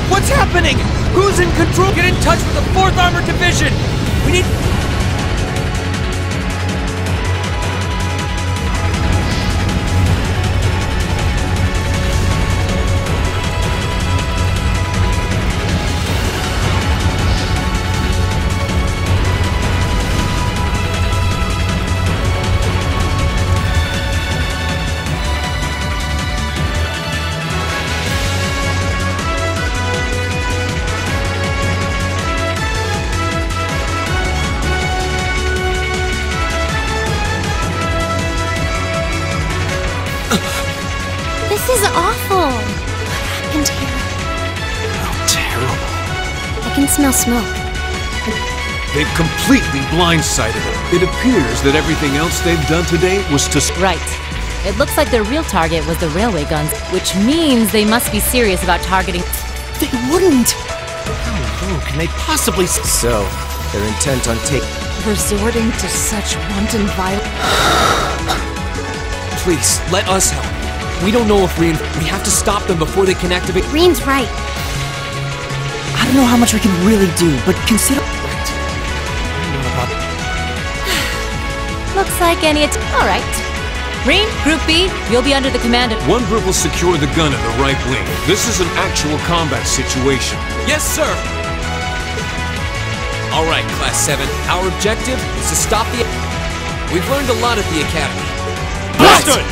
What's happening? Who's in control? Get in touch with the 4th Armored Division! We need... This is awful. What happened here? How terrible. I can smell smoke. They've completely blindsided him. It appears that everything else they've done today was to... Right. It looks like their real target was the railway guns, which means they must be serious about targeting... They wouldn't! How low can they possibly... So, they're intent on resorting to such wanton violence. Please, let us help. We don't know if we have to stop them before they can activate... Green's right. I don't know how much we can really do, but consider... Right. I don't know about... Looks like any... Alright. Green, Group B, you'll be under the command of... One group will secure the gun in the right wing. This is an actual combat situation. Yes, sir! Alright, Class 7. Our objective is to stop the... We've learned a lot at the Academy. Understood!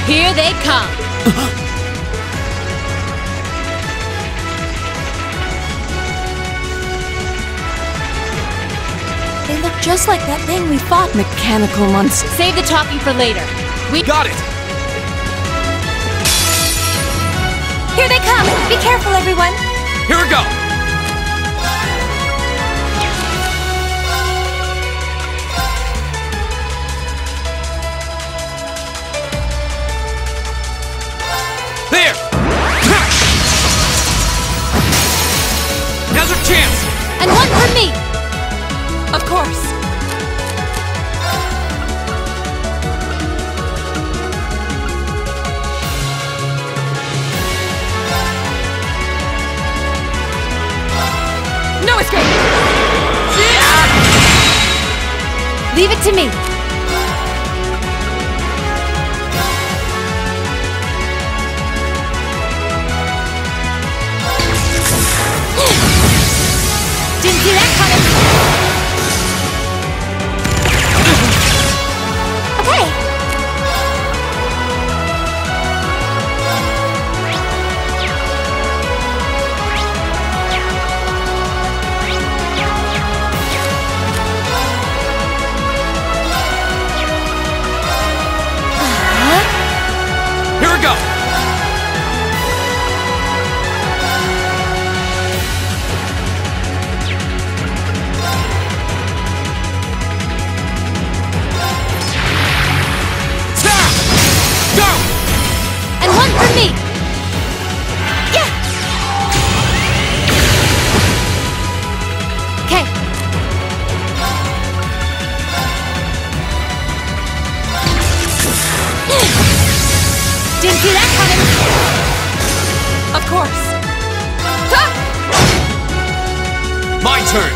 Here they come! They look just like that thing we fought. Mechanical monster. Save the talking for later. We Got it! Here they come! Be careful, everyone! Here we go! There! Now's our chance! And one for me! Of course. No escape! Leave it to me. Didn't see that coming. Okay! Here we go! Go! And one for me. Yeah! Okay. Didn't see that coming. Of course. Ha! My turn!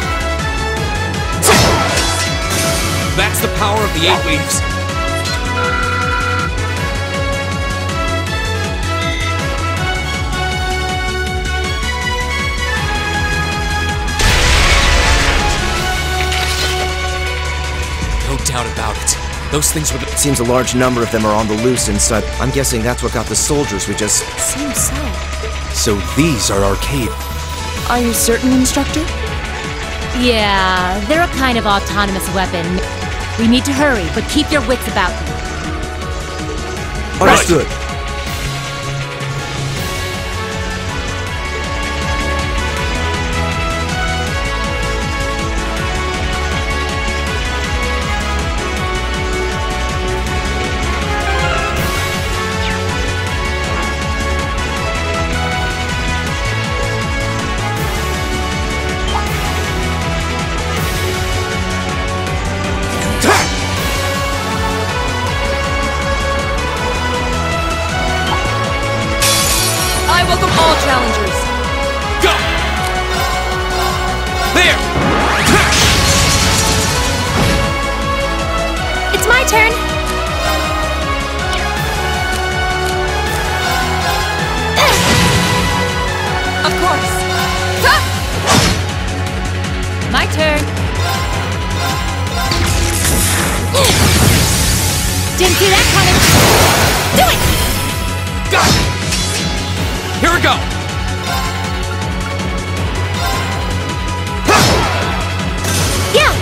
That's the power of the 8 leaves. No doubt about it. Those things were It seems a large number of them are on the loose inside. I'm guessing that's what got the soldiers we just... Seems so. So these are arcade. Are you certain, Instructor? Yeah, they're a kind of autonomous weapon. We need to hurry, but keep your wits about you. Understood. Welcome all challengers. Go! There! It's my turn. Of course. My turn. Didn't see that coming. Do it! Got it! Here we go! Yeah.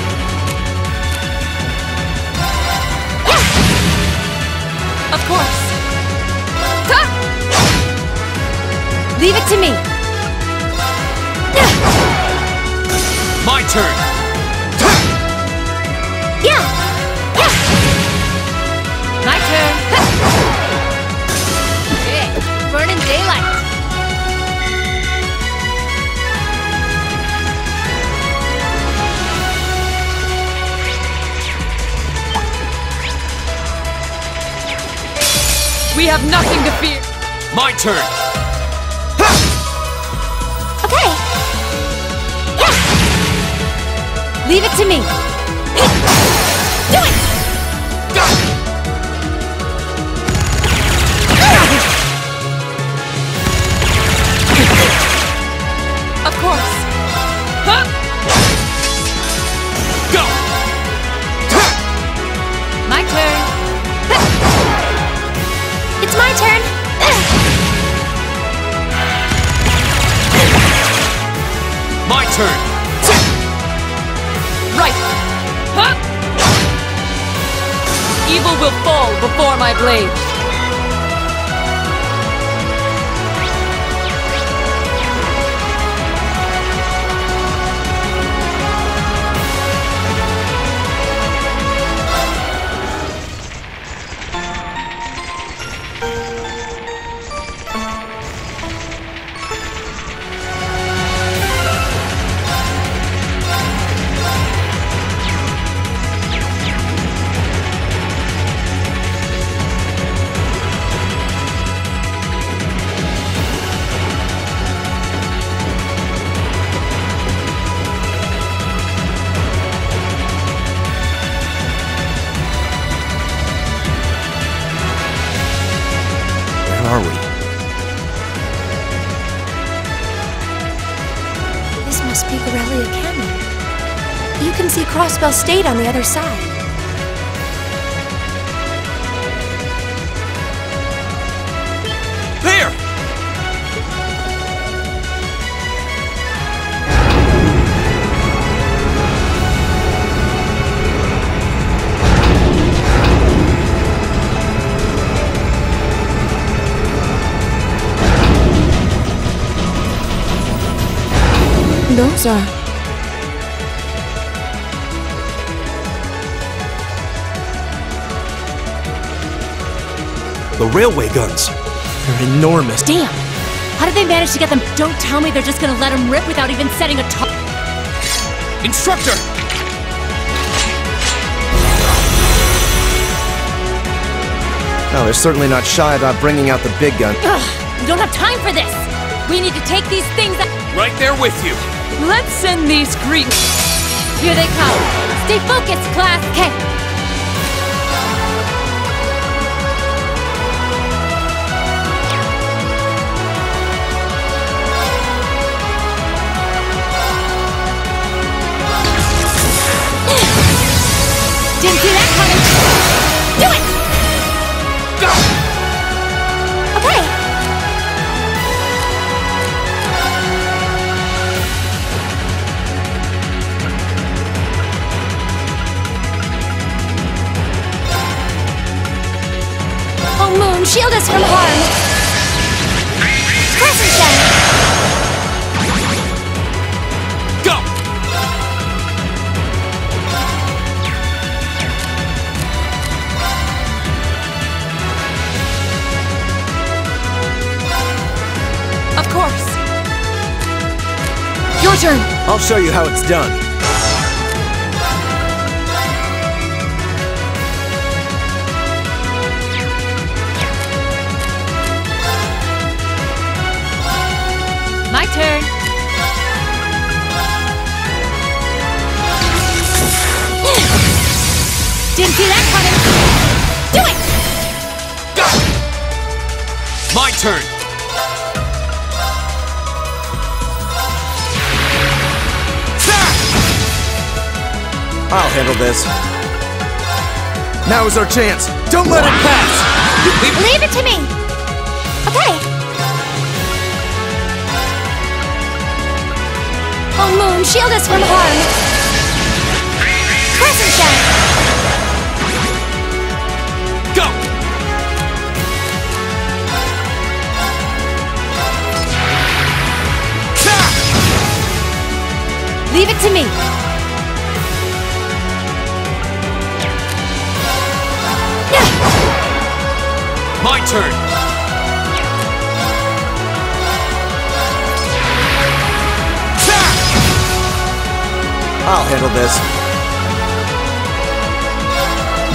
Yeah. Of course. Leave it to me. My turn! Yeah. Yeah. My turn. Yeah, burning daylight. We have nothing to fear. My turn! Okay. Yeah. Leave it to me. Do it. Got it! Of course. Go! My turn. It's my turn. My turn! Right. Evil will fall before my blade. Where are we? This must be Corellia Canyon. You can see Crossbell State on the other side. There! Those are... The railway guns. They're enormous. Damn! How did they manage to get them? Don't tell me they're just gonna let them rip without even setting a target. Instructor! No, they're certainly not shy about bringing out the big gun. Ugh! We don't have time for this! We need to take these things out. Right there with you! Let's send these Greeks. Here they come. Stay focused, class. Okay. Didn't see that coming. Moon, shield us from harm! Crescent Shell! Go! Of course. Your turn. I'll show you how it's done. My turn. Didn't see that coming. Do it! Go! My turn. I'll handle this. Now is our chance. Don't let it pass! Leave it to me! Okay. Oh, Moon, shield us from harm! Crescent Shell! Go! Leave it to me. My turn. I'll handle this.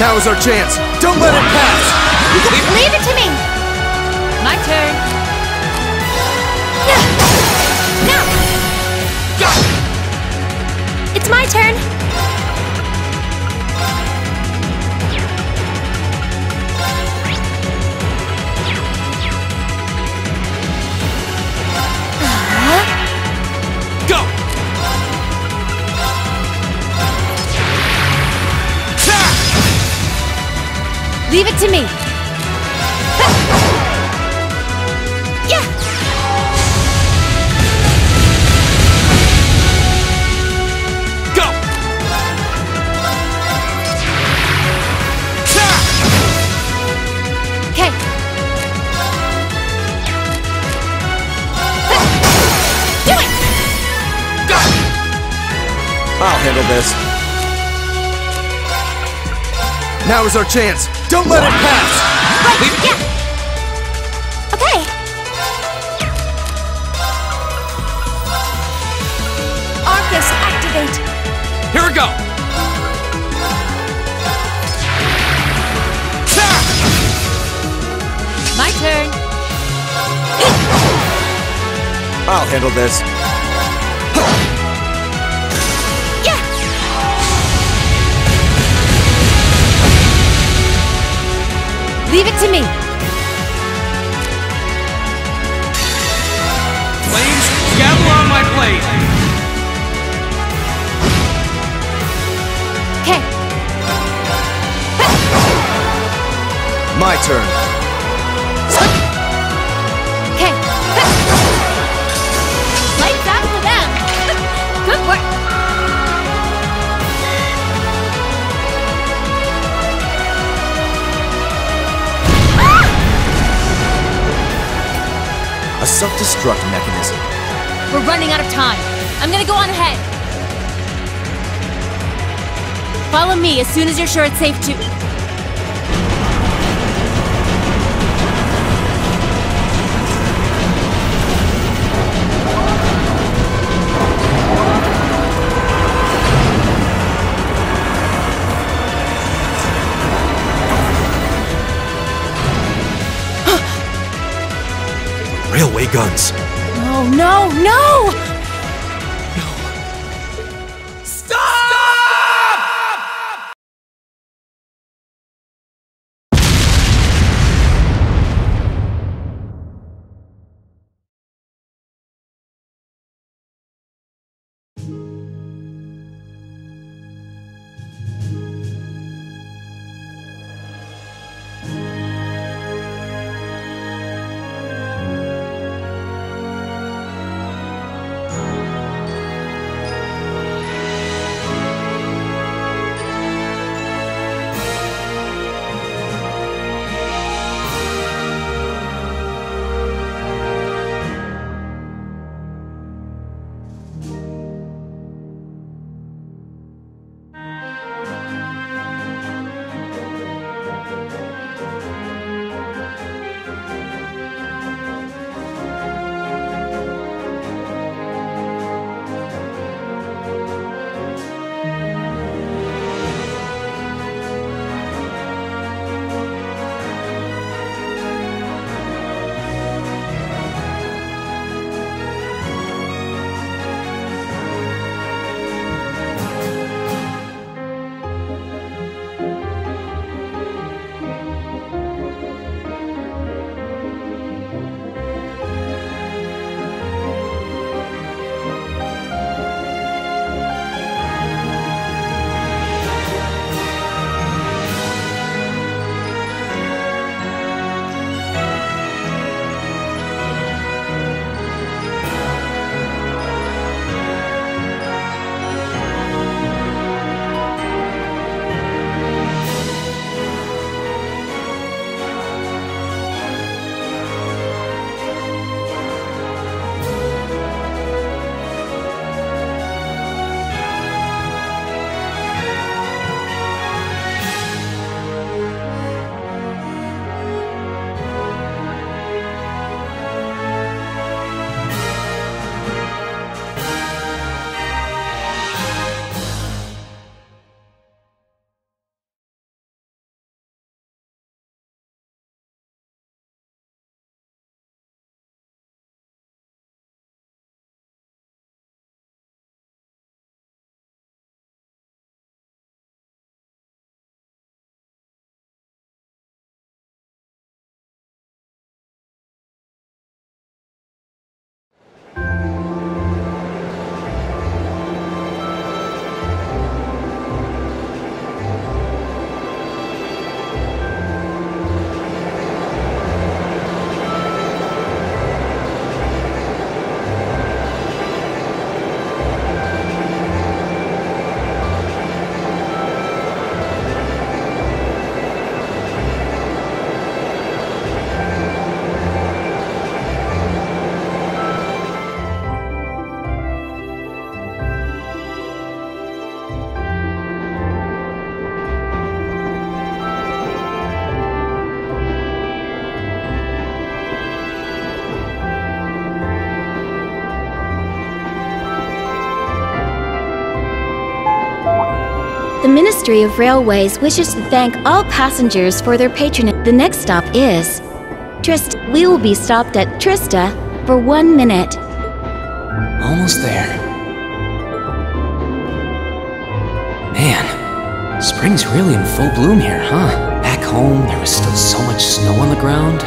Now is our chance. Don't let it pass! Leave it to me! My turn. Now! It's my turn! Go! Leave it to me. Yeah! Go! Okay. Do it! Go! I'll handle this. Now is our chance. Don't let it pass! Right, yeah! Okay. Arcus, activate! Here we go! My turn. I'll handle this. Yeah! Leave it to me. Flames, gather on my blade! Okay. My turn. Okay. Lights out for them. Good work. A self-destruct mechanism. We're running out of time. I'm gonna go on ahead. Follow me as soon as you're sure it's safe to... Railway guns. No, no, no! The Ministry of Railways wishes to thank all passengers for their patronage. The next stop is Trista. We will be stopped at Trista for 1 minute. Almost there. Man, spring's really in full bloom here, huh? Back home, there was still so much snow on the ground.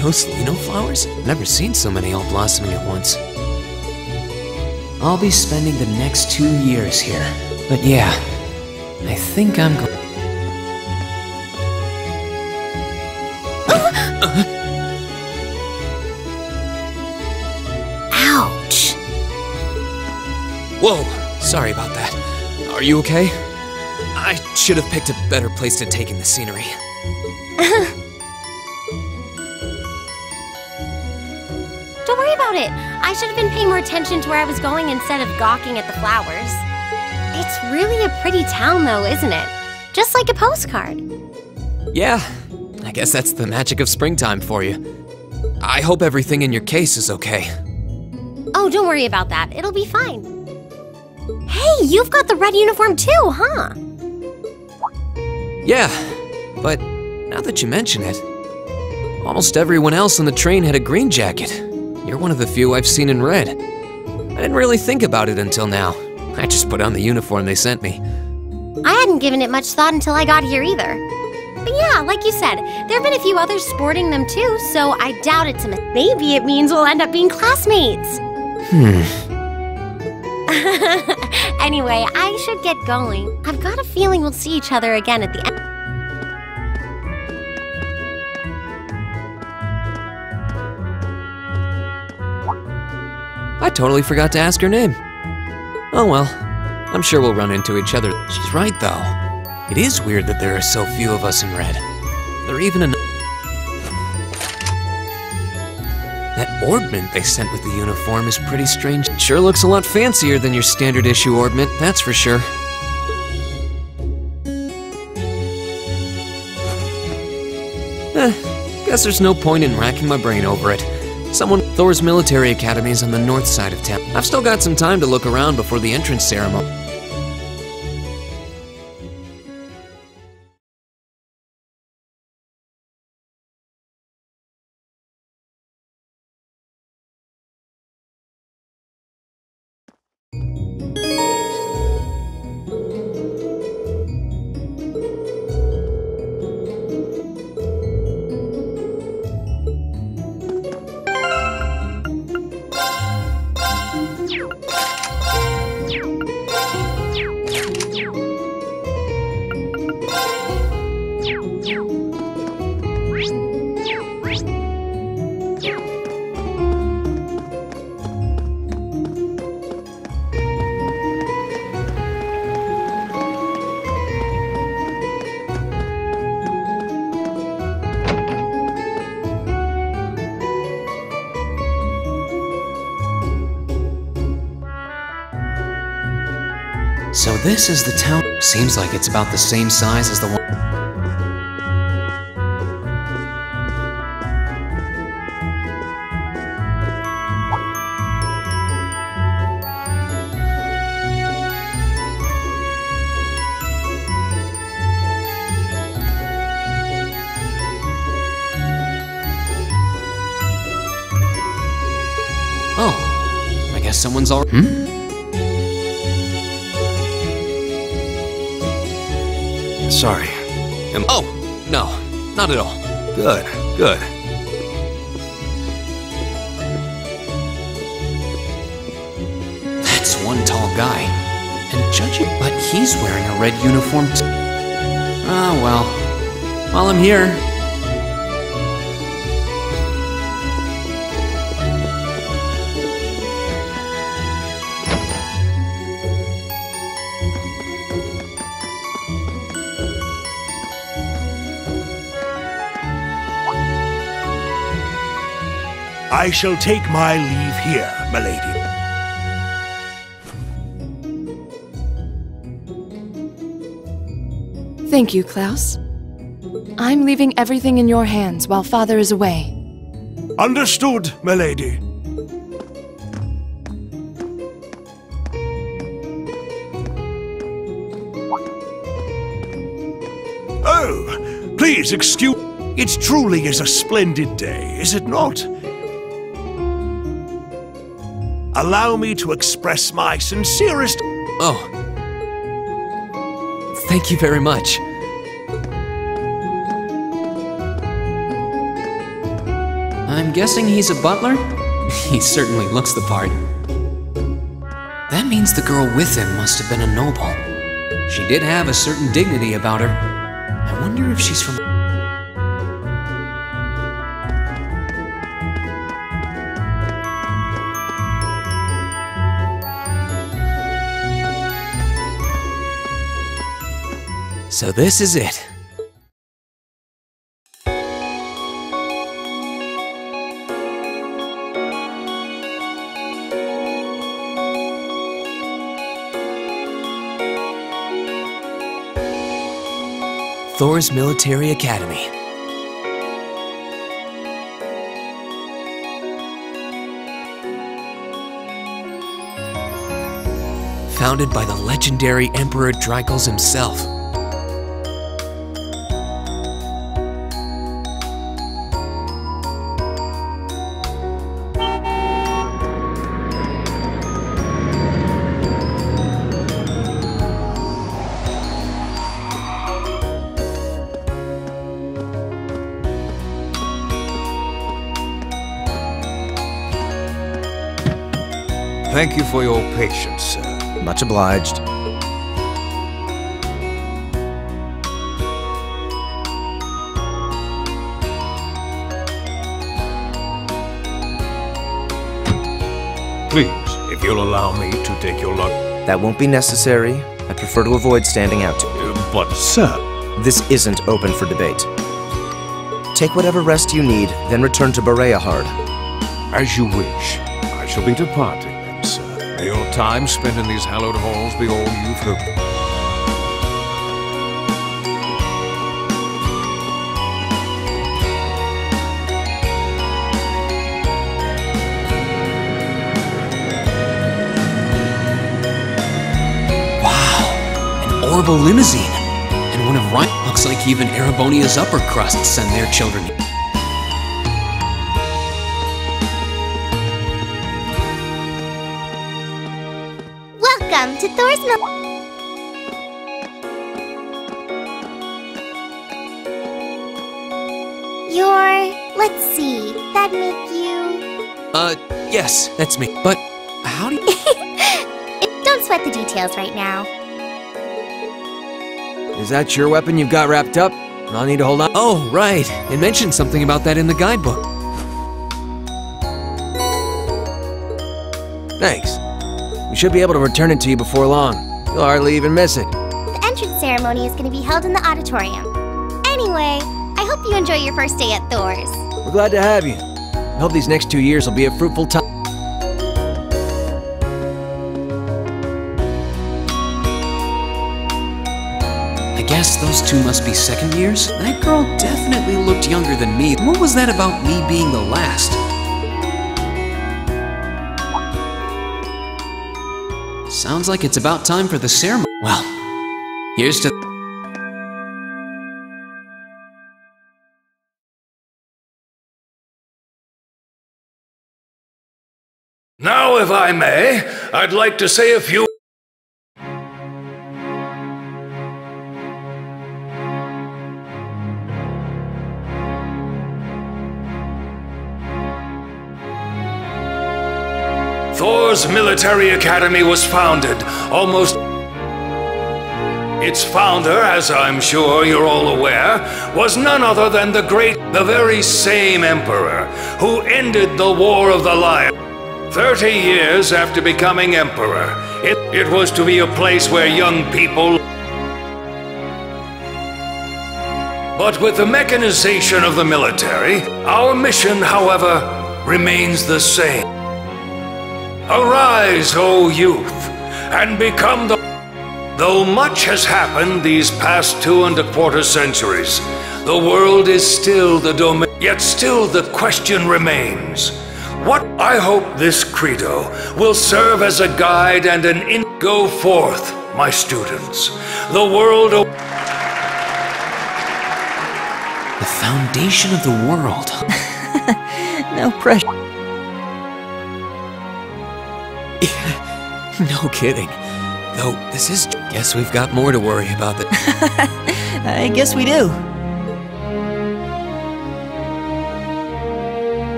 Those Lino flowers? Never seen so many all blossoming at once. I'll be spending the next 2 years here. But yeah, I think I'm going... Ouch! Whoa, sorry about that. Are you okay? I should have picked a better place to take in the scenery. Don't worry about it. I should have been paying more attention to where I was going instead of gawking at the flowers. It's really a pretty town though, isn't it? Just like a postcard. Yeah, I guess that's the magic of springtime for you. I hope everything in your case is okay. Oh, don't worry about that. It'll be fine. Hey, you've got the red uniform too, huh? Yeah, but now that you mention it, almost everyone else on the train had a green jacket. You're one of the few I've seen in red. I didn't really think about it until now. I just put on the uniform they sent me. I hadn't given it much thought until I got here either. But yeah, like you said, there have been a few others sporting them too, so I doubt it's a mistake. Maybe it means we'll end up being classmates. Anyway, I should get going. I've got a feeling we'll see each other again at the end. I totally forgot to ask her name. Oh well, I'm sure we'll run into each other. She's right though. It is weird that there are so few of us in red. There are even That orbment they sent with the uniform is pretty strange. It sure looks a lot fancier than your standard issue orbment, that's for sure. Guess there's no point in racking my brain over it. Thor's military academy is on the north side of town. I've still got some time to look around before the entrance ceremony. So this is the town. Seems like it's about the same size as the one. Oh, I guess someone's already. Sorry. Oh, no, not at all. Good, good. That's one tall guy. And judging, but he's wearing a red uniform too. Ah, well. While I'm here. I shall take my leave here, milady. Thank you, Klaus. I'm leaving everything in your hands while Father is away. Understood, milady. Oh, please excuse... It truly is a splendid day, is it not? Allow me to express my sincerest... Oh. Thank you very much. I'm guessing he's a butler? He certainly looks the part. That means the girl with him must have been a noble. She did have a certain dignity about her. I wonder if she's from... So this is it. Thor's Military Academy. Founded by the legendary Emperor Dreikels himself. Thank you for your patience, sir. Much obliged. Please, if you'll allow me to take your luck. That won't be necessary. I prefer to avoid standing out. But, sir... This isn't open for debate. Take whatever rest you need, then return to Bareahard. As you wish. I shall be departing then, sir. May your time spent in these hallowed halls be all you've hoped. Orbital limousine. And one of Ryan. Looks like even Erebonia's upper crust send their children. Welcome to Thor's let's see, that make you... Yes, that's me. But how do you... Don't sweat the details right now. Is that your weapon you've got wrapped up? I'll need to hold on. Oh, right. It mentioned something about that in the guidebook. Thanks. We should be able to return it to you before long. You'll hardly even miss it. The entrance ceremony is going to be held in the auditorium. Anyway, I hope you enjoy your first day at Thor's. We're glad to have you. I hope these next 2 years will be a fruitful time. guess those two must be second years. That girl definitely looked younger than me. What was that about me being the last? Sounds like it's about time for the ceremony. Well, here's to... Now, if I may, I'd like to say a few... Thor's military academy was founded almost... Its founder, as I'm sure you're all aware, was none other than the very same emperor who ended the War of the Lion. 30 years after becoming emperor, it was to be a place where young people... But with the mechanization of the military, our mission, however, remains the same. Arise, O youth, and become the... Though much has happened these past 2¼ centuries, the world is still the domain, yet still the question remains. What I hope this credo will serve as a guide and an Go forth, my students. The world... The foundation of the world. No pressure. No kidding. Though, this is... Guess we've got more to worry about than... I guess we do.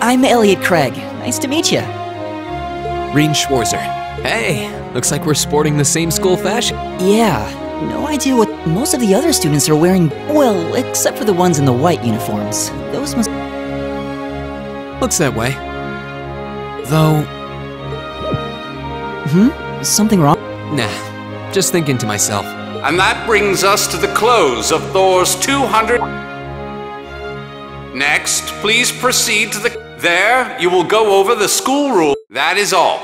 I'm Elliot Craig. Nice to meet you. Rean Schwarzer. Hey, looks like we're sporting the same school fashion. Yeah, no idea what most of the other students are wearing. Well, except for the ones in the white uniforms. Those must... Looks that way. Though... Something wrong? Nah, just thinking to myself. And that brings us to the close of Thor's 200... Next, please proceed to the... There, you will go over the school rule. That is all.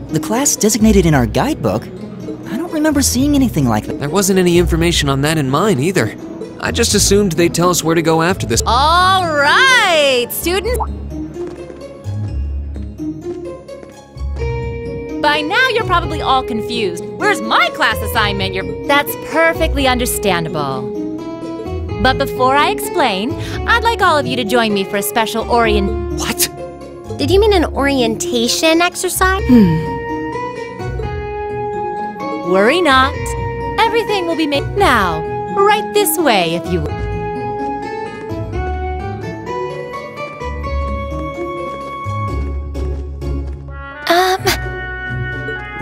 The class designated in our guidebook? I don't remember seeing anything like that. There wasn't any information on that in mine, either. I just assumed they'd tell us where to go after this. All right, students. By now, you're probably all confused. Where's my class assignment? That's perfectly understandable. But before I explain, I'd like all of you to join me for a special What? Did you mean an orientation exercise? Worry not. Everything will be made now. Right this way, if you will.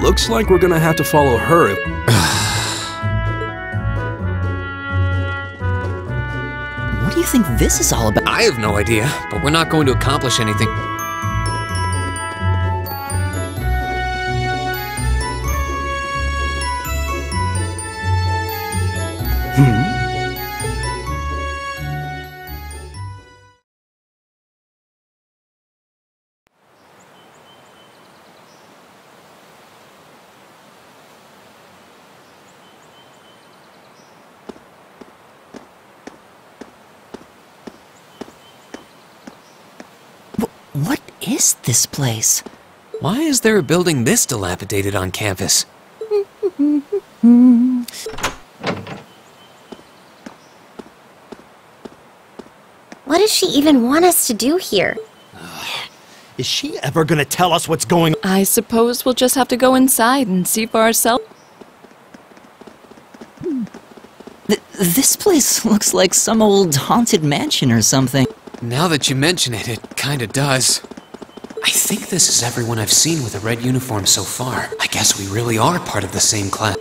Looks like we're gonna have to follow her. What do you think this is all about? I have no idea, but we're not going to accomplish anything. What is this place? Why is there a building this dilapidated on campus? What does she even want us to do here? Is she ever gonna tell us what's going on? I suppose we'll just have to go inside and see for ourselves. This place looks like some old haunted mansion or something. Now that you mention it, it kinda does. I think this is everyone I've seen with a red uniform so far. I guess we really are part of the same class.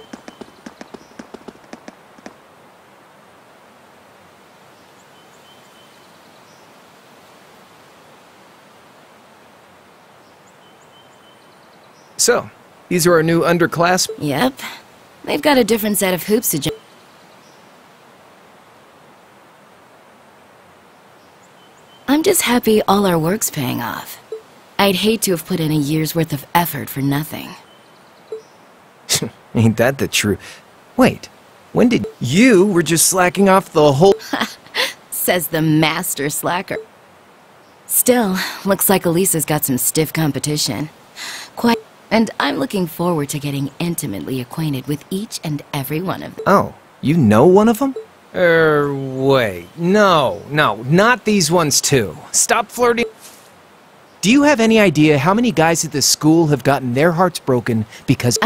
So, these are our new underclass? Yep. They've got a different set of hoops to jump. I'm just happy all our work's paying off. I'd hate to have put in a year's worth of effort for nothing. Ain't that the truth? Wait, when did you were just slacking off the whole... Says the master slacker. Still, looks like Elisa's got some stiff competition. Quite, and I'm looking forward to getting intimately acquainted with each and every one of them. Oh, you know one of them? Wait. No, not these ones too. Stop flirting. Do you have any idea how many guys at this school have gotten their hearts broken because...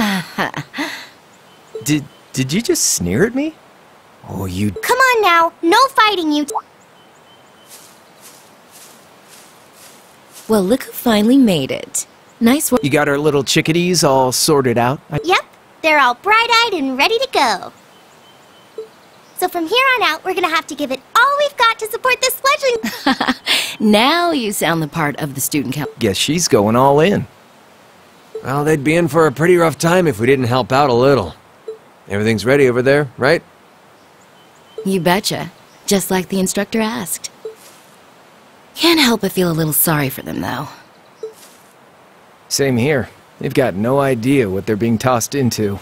Did you just sneer at me? Oh, you... Come on now, no fighting, you... Well, look who finally made it. Nice work. You got our little chickadees all sorted out? Yep, they're all bright-eyed and ready to go. So from here on out, we're gonna have to give it all we've got to support this fledgling... Now you sound the part of the student council. Guess she's going all in. Well, they'd be in for a pretty rough time if we didn't help out a little. Everything's ready over there, right? You betcha. Just like the instructor asked. Can't help but feel a little sorry for them, though. Same here. They've got no idea what they're being tossed into.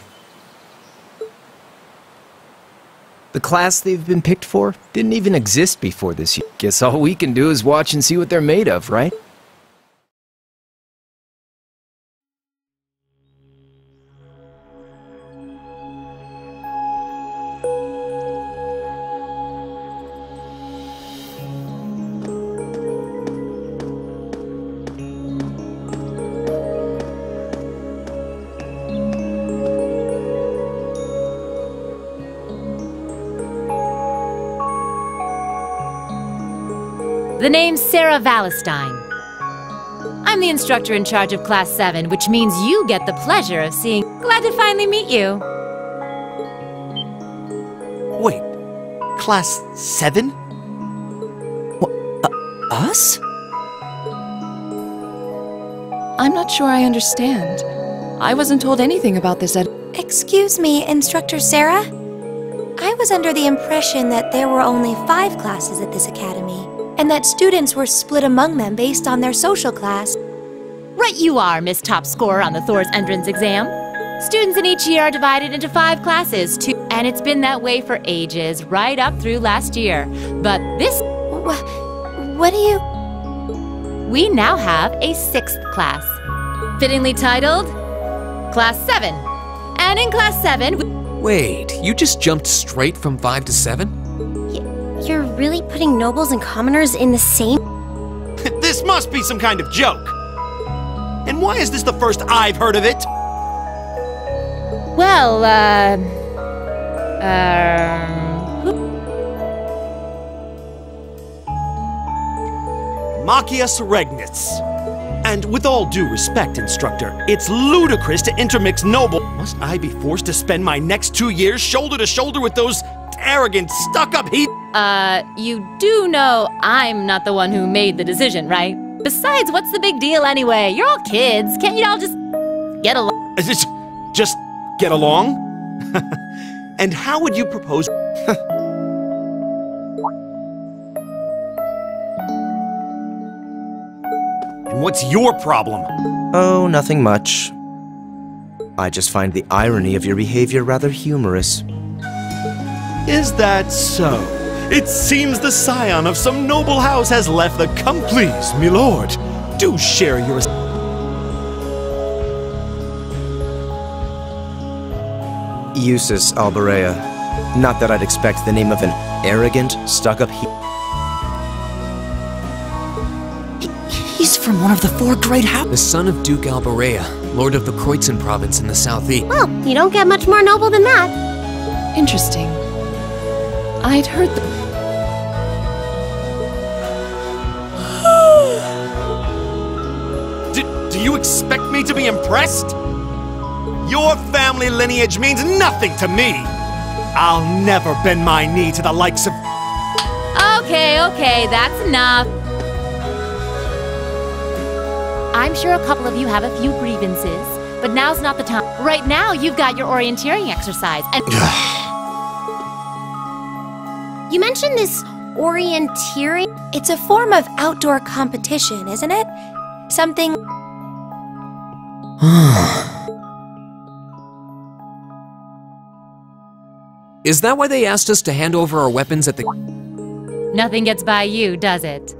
The class they've been picked for didn't even exist before this year. Guess all we can do is watch and see what they're made of, right? The name's Sarah Valestine. I'm the instructor in charge of Class 7, which means you get the pleasure of seeing... Glad to finally meet you. Wait, Class 7? Us? I'm not sure I understand. I wasn't told anything about this at... Excuse me, Instructor Sarah? I was under the impression that there were only 5 classes at this academy, and that students were split among them based on their social class. Right you are, Miss Top Scorer on the Thor's entrance exam. Students in each year are divided into 5 classes, and it's been that way for ages, right up through last year. But this... What do you... We now have a 6th class, fittingly titled Class 7. And in Class 7... Wait, you just jumped straight from 5 to 7? You're really putting nobles and commoners in the same... This must be some kind of joke. And why is this the first I've heard of it? Well, Machias Regnitz. And with all due respect, Instructor, it's ludicrous to intermix noble... Must I be forced to spend my next 2 years shoulder to shoulder with those arrogant, stuck-up heat... You do know I'm not the one who made the decision, right? Besides, what's the big deal anyway? You're all kids. Can't you all just get along? Just get along? And how would you propose... And what's your problem? Oh, nothing much. I just find the irony of your behavior rather humorous. Is that so? It seems the scion of some noble house has left the... Come please, my lord. Do share your... Eustace Alberea. Not that I'd expect the name of an arrogant, stuck-up He's from one of the 4 great houses. The son of Duke Alberea, lord of the Kreutzen province in the southeast. Well, you don't get much more noble than that. Interesting. I'd heard Do you expect me to be impressed? Your family lineage means nothing to me. I'll never bend my knee to the likes of... Okay, that's enough. I'm sure a couple of you have a few grievances, but now's not the time. Right now, you've got your orienteering exercise, and... You mentioned this orienteering? It's a form of outdoor competition, isn't it? Something... Is that why they asked us to hand over our weapons at the... Nothing gets by you, does it?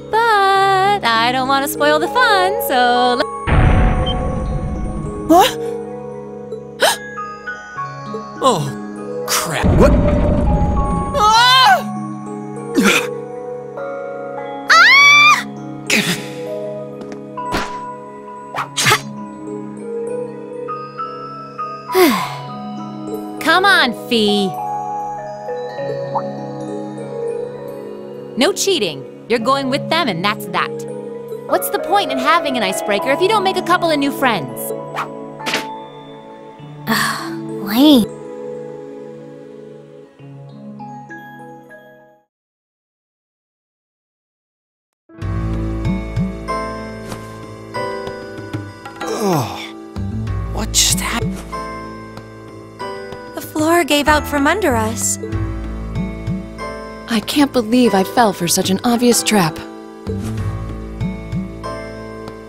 But I don't want to spoil the fun, so... What? Oh, crap. What? Come on, Fee. No cheating. You're going with them and that's that. What's the point in having an icebreaker if you don't make a couple of new friends? Lame. What just happened? The floor gave out from under us. I can't believe I fell for such an obvious trap.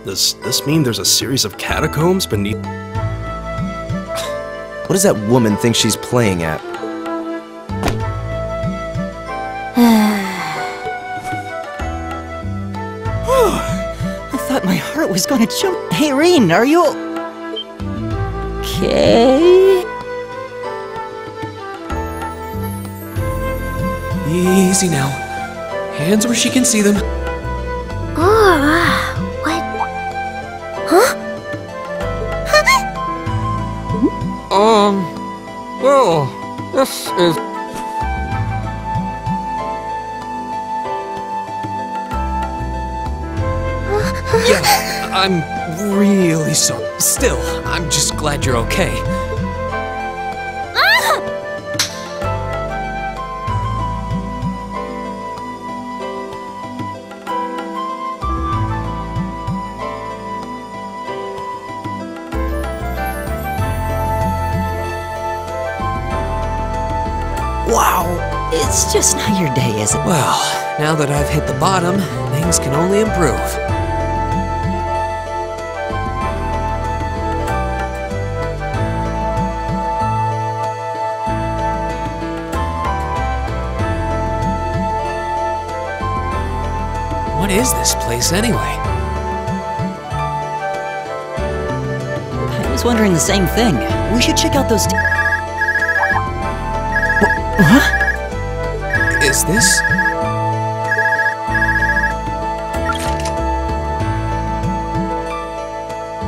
Does this mean there's a series of catacombs beneath? What does that woman think she's playing at? I thought my heart was gonna jump. Hey, Rean, are you... okay? Easy now. Hands where she can see them. What? Huh? Well, this is... Yeah, I'm really sorry. Still, I'm just glad you're okay. Wow, it's just not your day, is it? Well, now that I've hit the bottom, things can only improve. What is this place anyway? I was wondering the same thing. We should check out those... Huh? Is this?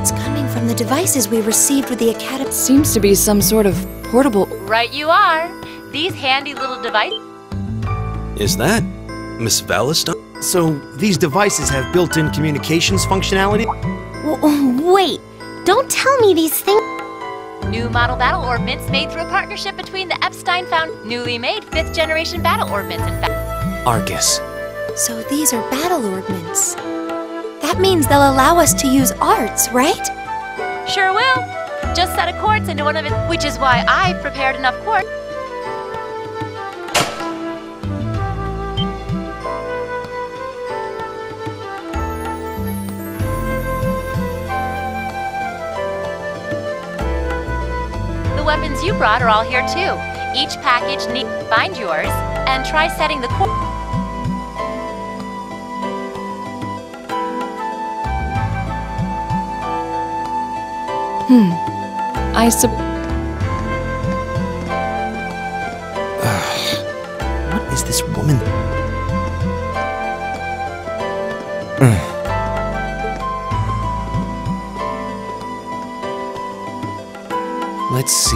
It's coming from the devices we received with the Academy. Seems to be some sort of portable... Right you are. These handy little devices... Is that Miss Valiston? So, these devices have built-in communications functionality? Wait, don't tell me these things... New model battle orbments made through a partnership between the Epstein newly made 5th generation battle orbments, in fact. Argus. So these are battle orbments. That means they'll allow us to use arts, right? Sure will. Just set a quartz into one of it, which is why I prepared enough quartz. The weapons you brought are all here too. Each package needs to find yours and try setting the quartz. What is this woman? Let's see.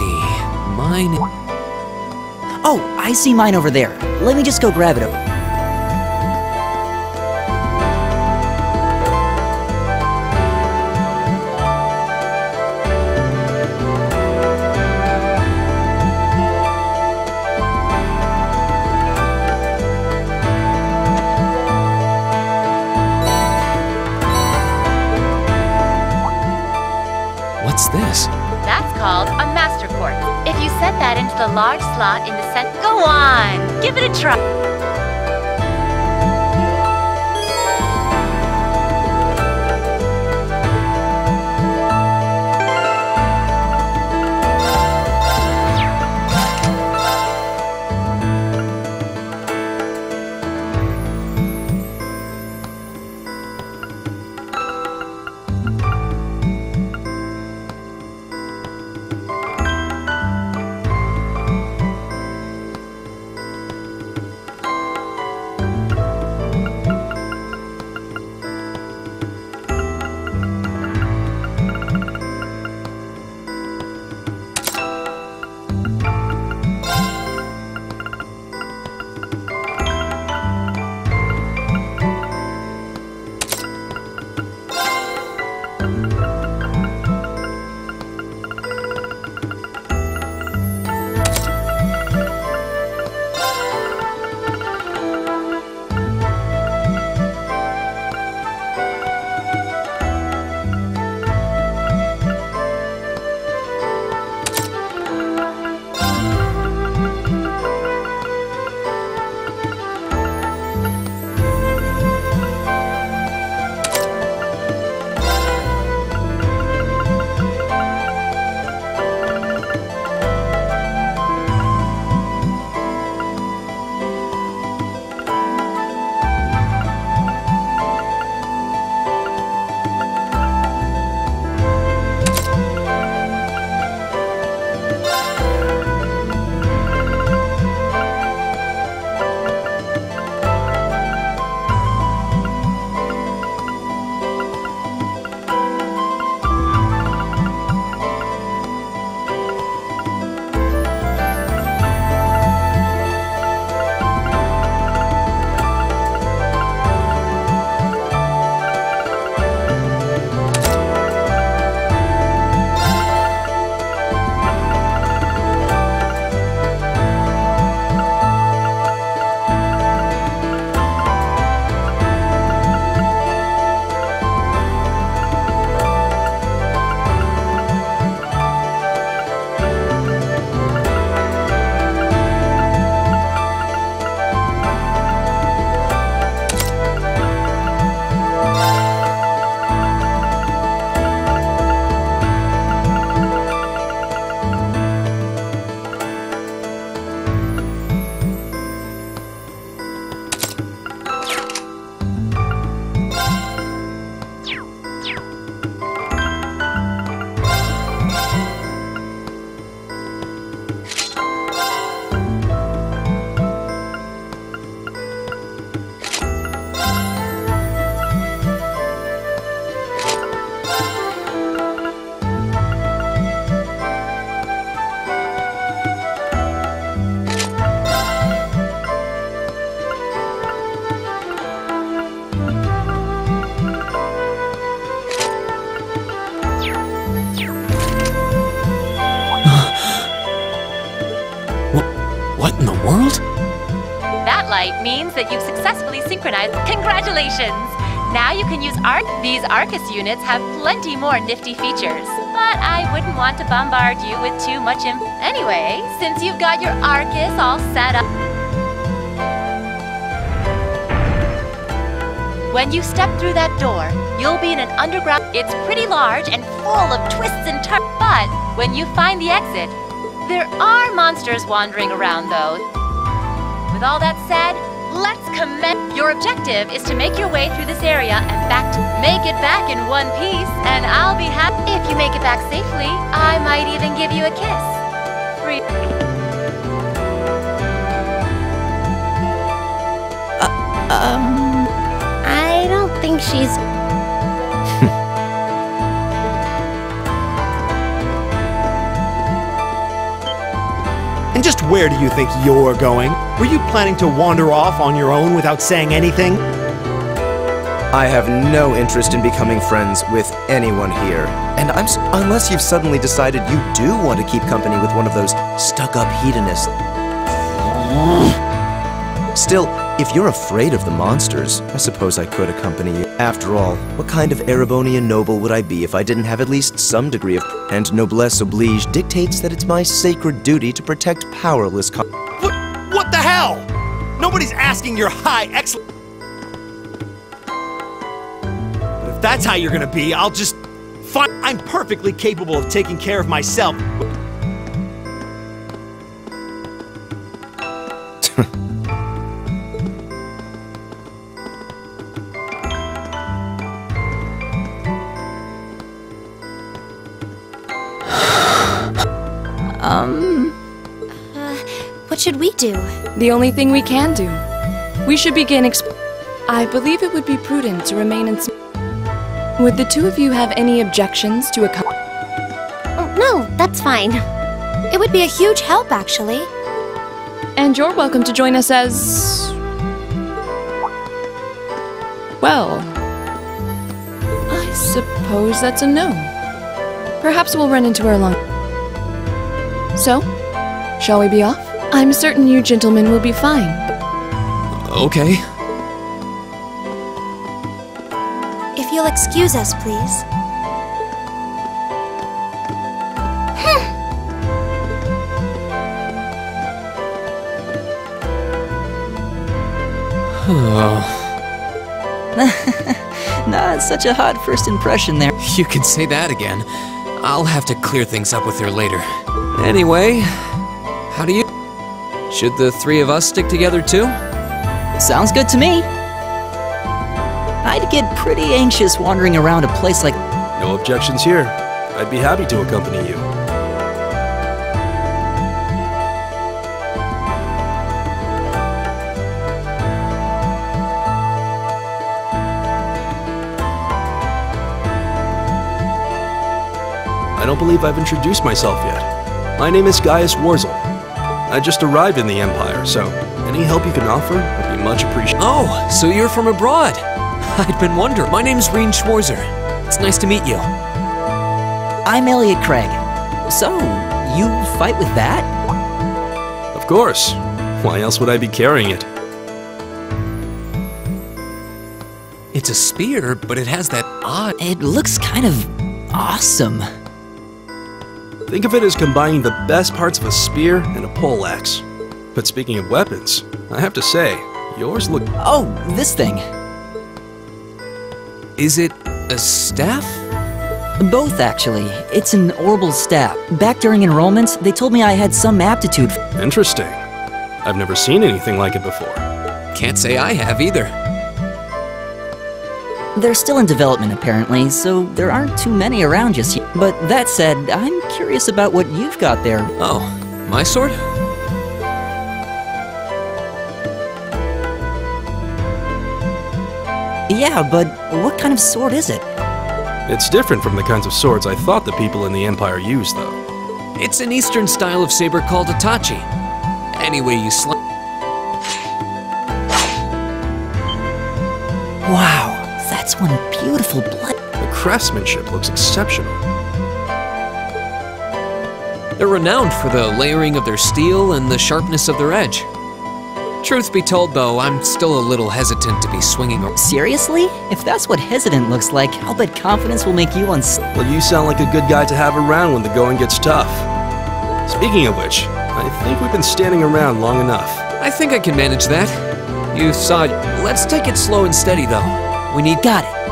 Mine... Oh, I see mine over there. Let me just go grab it. What's this? That's called a master quartz. If you set that into the large slot in the center... Go on! Give it a try! means that you've successfully synchronized. Congratulations! Now you can use These Arcus units have plenty more nifty features. But I wouldn't want to bombard you with too much Anyway, since you've got your Arcus all set up... When you step through that door, you'll be in an underground... It's pretty large and full of twists and turns. But when you find the exit, there are monsters wandering around, though. With all that said, let's commence. Your objective is to make your way through this area and back to... Make it back in one piece, and I'll be happy. If you make it back safely, I might even give you a kiss. I don't think she's... And just where do you think you're going? Were you planning to wander off on your own without saying anything? I have no interest in becoming friends with anyone here. And unless you've suddenly decided you do want to keep company with one of those stuck-up hedonists. Still, if you're afraid of the monsters, I suppose I could accompany you. After all, what kind of Erebonian noble would I be if I didn't have at least some degree of... And noblesse oblige dictates that it's my sacred duty to protect powerless... What the hell? Nobody's asking your high excellence. But if that's how you're gonna be, I'll just... I'm perfectly capable of taking care of myself. What should we do? The only thing we can do. We should begin I believe it would be prudent to remain in... Would the two of you have any objections to a... Oh, no, that's fine. It would be a huge help, actually. And you're welcome to join us as... Well... I suppose that's a no. Perhaps we'll run into her along... So, shall we be off? I'm certain you gentlemen will be fine. Okay. If you'll excuse us, please. Not such a hot first impression there. You can say that again. I'll have to clear things up with her later. Anyway, how do you... Should the three of us stick together too? Sounds good to me. I'd get pretty anxious wandering around a place like... No objections here. I'd be happy to accompany you. I don't believe I've introduced myself yet. My name is Gaius Warzel. I just arrived in the Empire, so any help you can offer would be much appreciated. Oh, so you're from abroad. I'd been wondering. My name's Rean Schwarzer. It's nice to meet you. I'm Elliot Craig. So, you fight with that? Of course. Why else would I be carrying it? It's a spear, but it has that odd... It looks kind of awesome. Think of it as combining the best parts of a spear and a poleaxe. But speaking of weapons, I have to say, yours look... Oh, this thing. Is it a staff? Both, actually. It's an orbital staff. Back during enrollment, they told me I had some aptitude. Interesting. I've never seen anything like it before. Can't say I have either. They're still in development, apparently, so there aren't too many around just yet. But that said, I'm curious about what you've got there. Oh, my sword? Yeah, but what kind of sword is it? It's different from the kinds of swords I thought the people in the Empire used, though. It's an Eastern style of saber called Itachi. Anyway, you Wow. That's one beautiful blade. The craftsmanship looks exceptional. They're renowned for the layering of their steel and the sharpness of their edge. Truth be told, though, I'm still a little hesitant to be swinging. Seriously? If that's what hesitant looks like, I'll bet confidence will make you Well, you sound like a good guy to have around when the going gets tough. Speaking of which, I think we've been standing around long enough. I think I can manage that. You saw... Let's take it slow and steady, though. We need... Got it.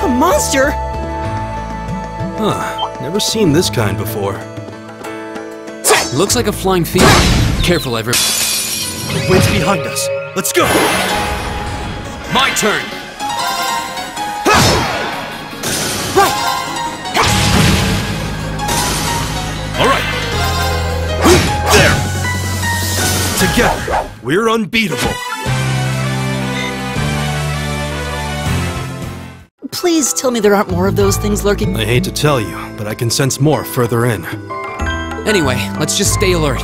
A monster? Huh. Never seen this kind before. Looks like a flying fiend. Careful, everyone. The wind's behind us. Let's go! My turn! Right! Alright! There! Together, we're unbeatable. Please tell me there aren't more of those things lurking. I hate to tell you, but I can sense more further in. Anyway, let's just stay alert.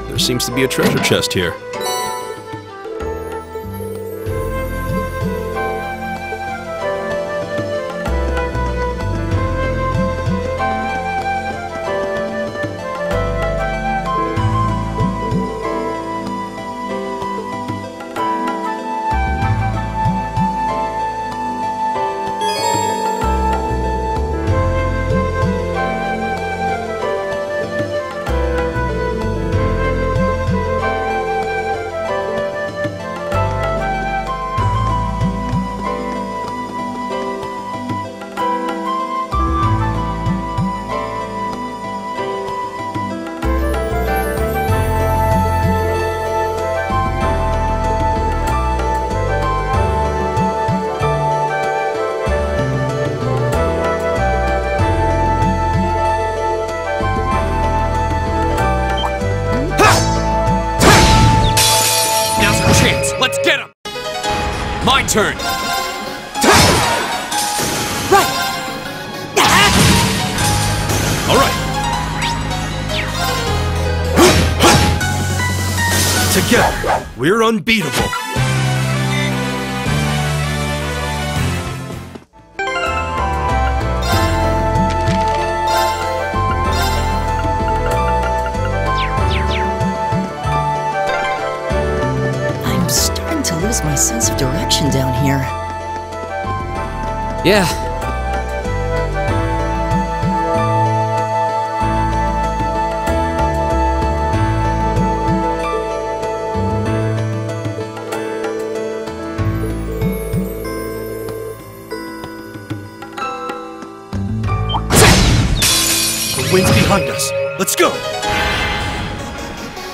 There seems to be a treasure chest here. My turn! Right! Alright! Together, we're unbeatable! I'm starting to lose my sense of direction down here. Yeah. The wind's behind us. Let's go!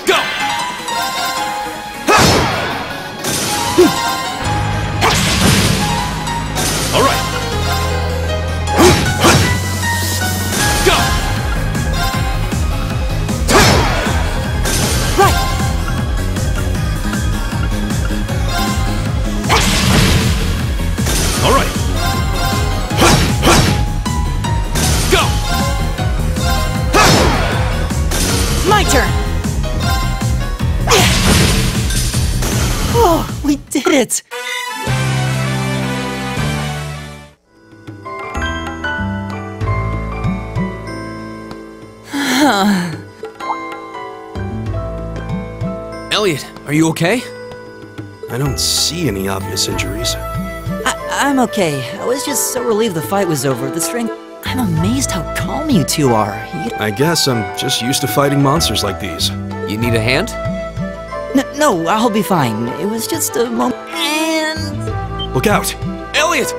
Go! Alright! Go! Right! Alright! Go! My turn! Oh, we did it! Elliot, are you okay? I don't see any obvious injuries. I'm okay. I was just so relieved the fight was over. The strength... I'm amazed how calm you two are. I guess I'm just used to fighting monsters like these. You need a hand? No, I'll be fine. It was just a moment. And... Look out! Elliot!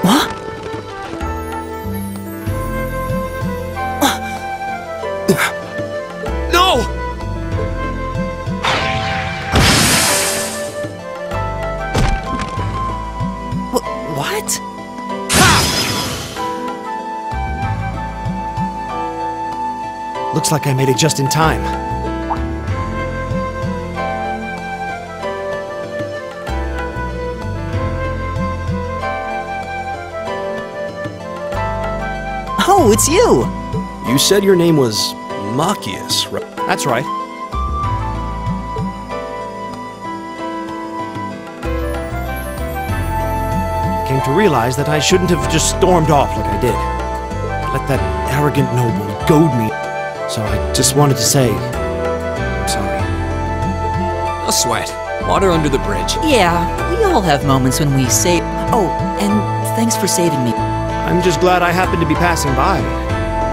What? No! What? Looks like I made it just in time. Oh, it's you! You said your name was Machias, right? That's right. Came to realize that I shouldn't have just stormed off like I did. Let that arrogant noble goad me. So I just wanted to say, I'm sorry. No sweat. Water under the bridge. Yeah, we all have moments when we say... Oh, and thanks for saving me. I'm just glad I happened to be passing by.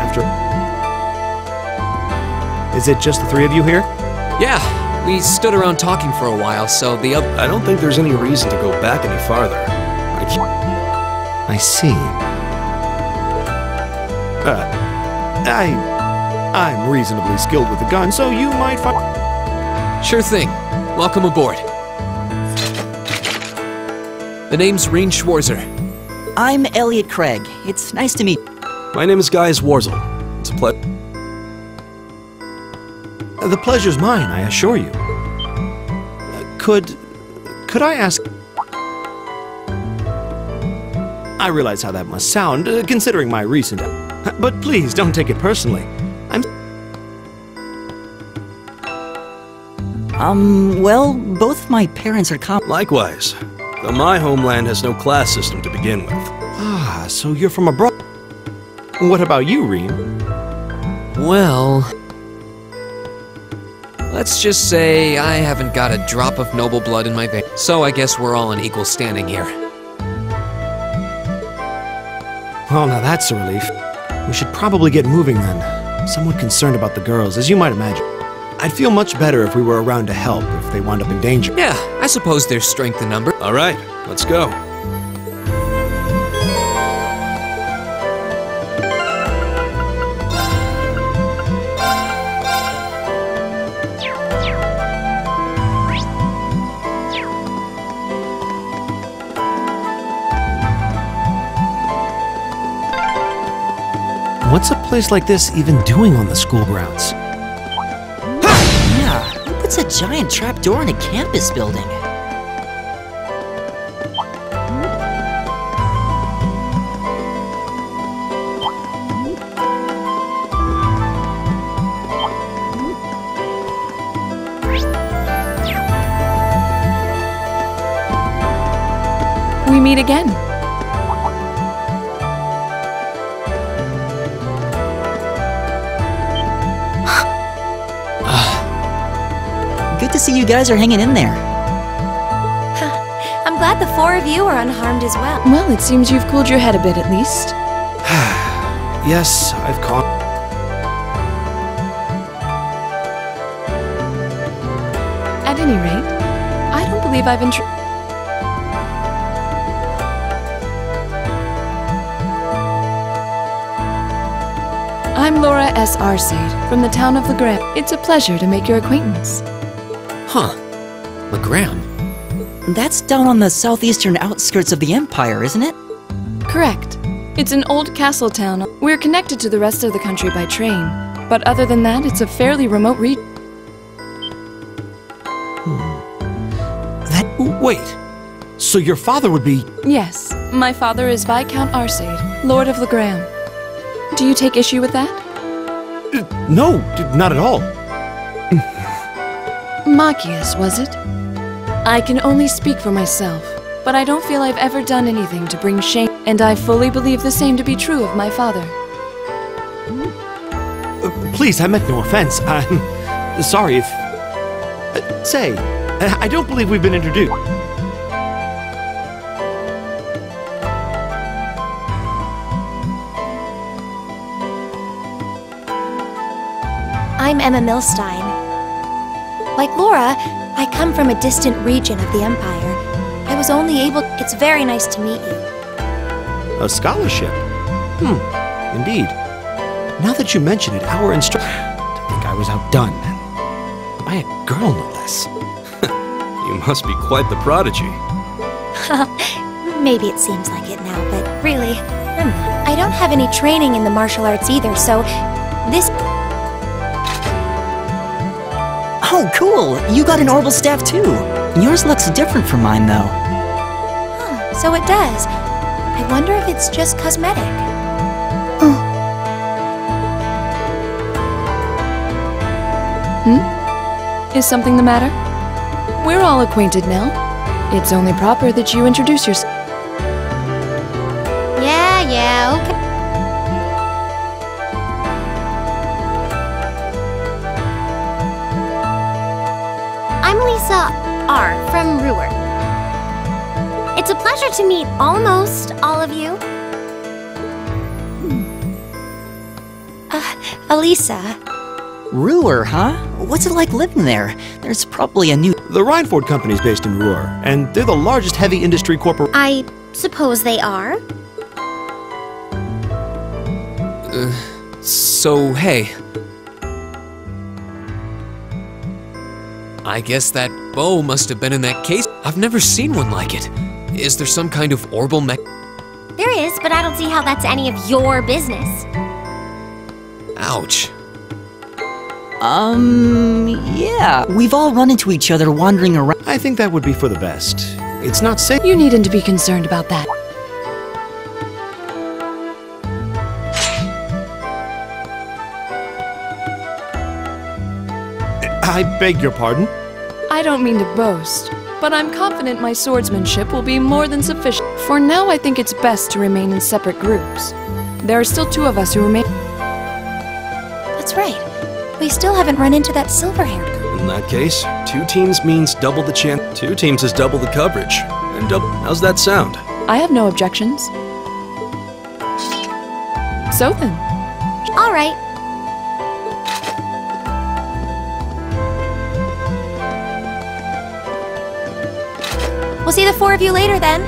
After... Is it just the three of you here? Yeah, we stood around talking for a while, so the other... I don't think there's any reason to go back any farther. I see. I'm reasonably skilled with a gun, so you might find... Sure thing. Welcome aboard. The name's Rean Schwarzer. I'm Elliot Craig. It's nice to meet... My name is Gaius Warzel. It's a pleasure. The pleasure's mine, I assure you. Could I ask... I realize how that must sound, considering my recent... But please, don't take it personally. Well, both my parents are Likewise. Though my homeland has no class system to begin with. Ah, so you're from abroad. What about you, Rean? Well... Let's just say I haven't got a drop of noble blood in my veins, so I guess we're all in equal standing here. Well, now that's a relief. We should probably get moving then. I'm somewhat concerned about the girls, as you might imagine. I'd feel much better if we were around to help if they wound up in danger. Yeah, I suppose there's strength in number. All right, let's go. What's a place like this even doing on the school grounds? Yeah, who puts a giant trapdoor in a campus building? We meet again. Good to see you guys are hanging in there. I'm glad the four of you are unharmed as well. Well, it seems you've cooled your head a bit at least. Yes, I've caught... At any rate, I don't believe I've I'm Laura S. Arcade, from the town of Legram. It's a pleasure to make your acquaintance. Huh. Legram? That's down on the southeastern outskirts of the Empire, isn't it? Correct. It's an old castle town. We're connected to the rest of the country by train, but other than that, it's a fairly remote region. Wait. So your father would be... Yes. My father is Viscount Arcade, Lord of Legram. Do you take issue with that? No, not at all. Machias, was it? I can only speak for myself, but I don't feel I've ever done anything to bring shame, and I fully believe the same to be true of my father. Please, I meant no offense. I'm sorry if... say, I don't believe we've been introduced. I'm Emma Milstein. Like Laura, I come from a distant region of the Empire. I was only able... It's very nice to meet you. A scholarship? Indeed. Now that you mention it, our instructor... To think I was outdone. By a girl, no less. You must be quite the prodigy. Maybe it seems like it now, but really, I'm not. I don't have any training in the martial arts either, so this... Oh, cool! You got an orbital staff too! Yours looks different from mine, though. Huh, so it does. I wonder if it's just cosmetic. Is something the matter? We're all acquainted now. It's only proper that you introduce yourself. Yeah, okay. I'm Lisa R. from Ruhr. It's a pleasure to meet almost all of you. Elisa. Ruhr, huh? What's it like living there? There's probably a new... The Reinford Company's based in Ruhr, and they're the largest heavy industry corporation. I suppose they are. So, hey. I guess that bow must have been in that case. I've never seen one like it. Is there some kind of orbital mech? There is, but I don't see how that's any of your business. Ouch. Yeah. We've all run into each other wandering around. I think that would be for the best. It's not safe. You needn't to be concerned about that. I beg your pardon? I don't mean to boast, but I'm confident my swordsmanship will be more than sufficient. For now, I think it's best to remain in separate groups. There are still 2 of us who remain. That's right. We still haven't run into that silver-haired girl. In that case, 2 teams means double the chance. 2 teams is double the coverage. And double... How's that sound? I have no objections. So then. All right. We'll see the 4 of you later, then.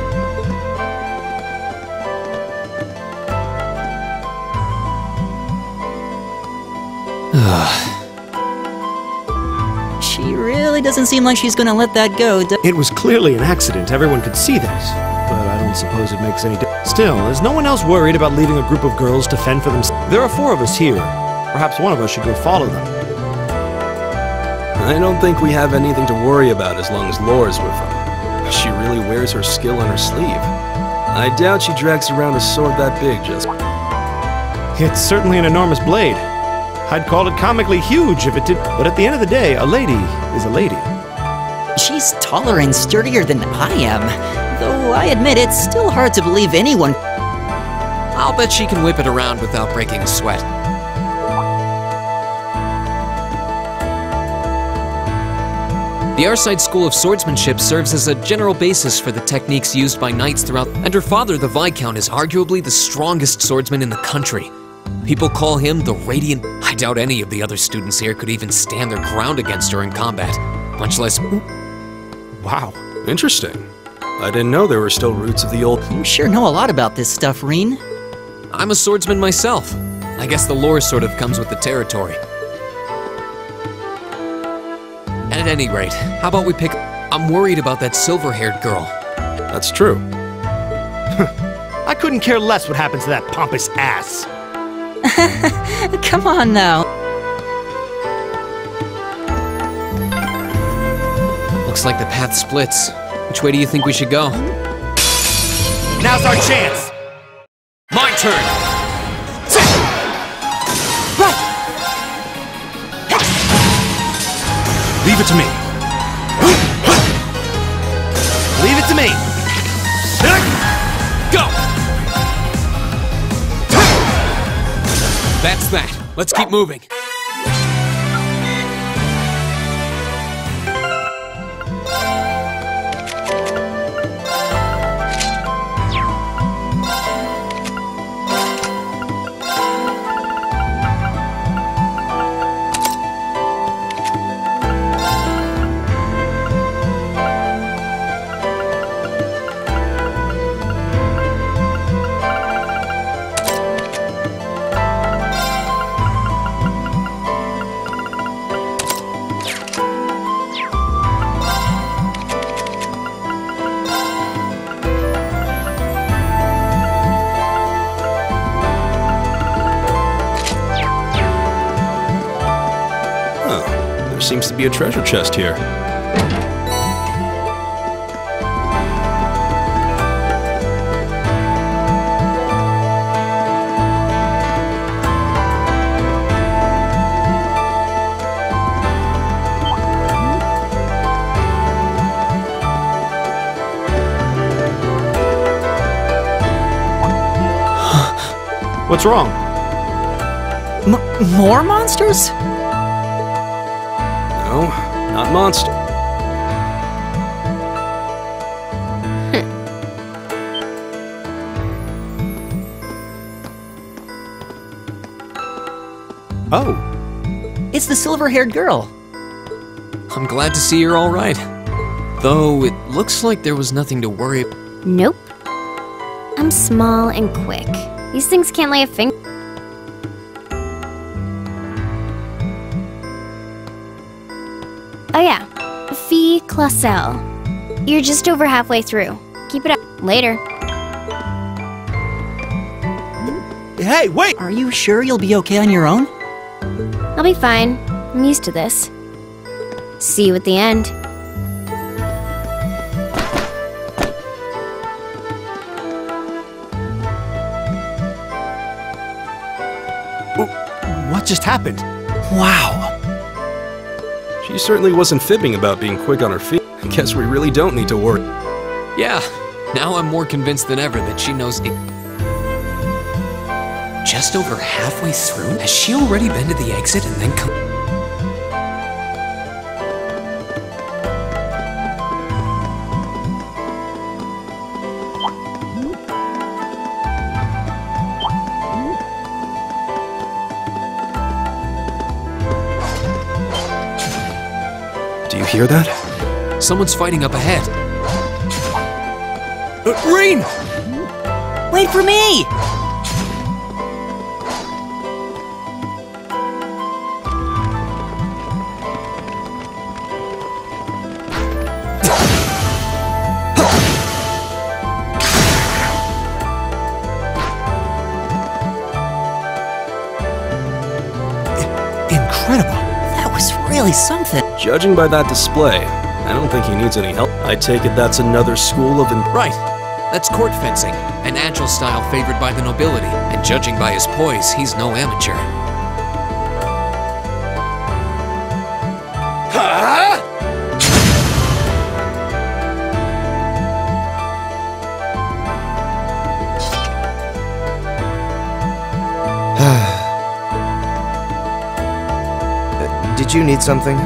She really doesn't seem like she's gonna let that go. It was clearly an accident. Everyone could see that. But I don't suppose it makes any difference. Still, is no one else worried about leaving a group of girls to fend for themselves? There are 4 of us here. Perhaps one of us should go follow them. I don't think we have anything to worry about as long as Laura's with them. She really wears her skill on her sleeve. I doubt she drags around a sword that big just... It's certainly an enormous blade. I'd call it comically huge if it did. But at the end of the day, a lady is a lady. She's taller and sturdier than I am. Though I admit it's still hard to believe anyone... I'll bet she can whip it around without breaking a sweat. The Arside School of Swordsmanship serves as a general basis for the techniques used by knights throughout, and her father, the Viscount, is arguably the strongest swordsman in the country. People call him the Radiant. I doubt any of the other students here could even stand their ground against her in combat, much less... Wow, interesting. I didn't know there were still roots of the old... You sure know a lot about this stuff, Reen. I'm a swordsman myself. I guess the lore sort of comes with the territory. At any rate, how about we pick... I'm worried about that silver-haired girl. That's true. I couldn't care less what happens to that pompous ass. Come on now. Looks like the path splits. Which way do you think we should go? Now's our chance! My turn! Leave it to me. Leave it to me. Go! That's that. Let's keep moving. seems to be a treasure chest here. What's wrong? More monsters? No, not monster. Oh. It's the silver-haired girl. I'm glad to see you're all right. Though it looks like there was nothing to worry about. Nope. I'm small and quick. These things can't lay a finger. Oh yeah, Fee Clausel. You're just over halfway through. Keep it up. Later. Hey, wait! Are you sure you'll be okay on your own? I'll be fine. I'm used to this. See you at the end. What just happened? Wow. She certainly wasn't fibbing about being quick on her feet. I guess we really don't need to worry. Yeah, now I'm more convinced than ever that she knows it. Just over halfway through? Has she already been to the exit and then come? Do you hear that? Someone's fighting up ahead. Rean! Wait for me! Incredible. That was really something. Judging by that display, I don't think he needs any help. I take it that's another school of... Right. That's court fencing, an agile style favored by the nobility. And judging by his poise, he's no amateur. Did you need something?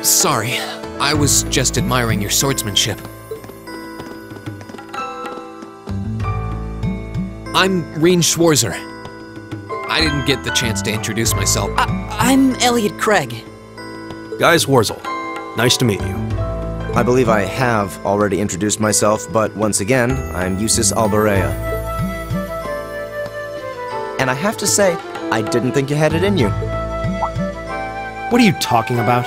Sorry, I was just admiring your swordsmanship. I'm Rean Schwarzer. I didn't get the chance to introduce myself. I'm Elliot Craig. Guy Schwarzel. Nice to meet you. I believe I have already introduced myself, but once again, I'm Eustace Alborea. And I have to say, I didn't think you had it in you. What are you talking about?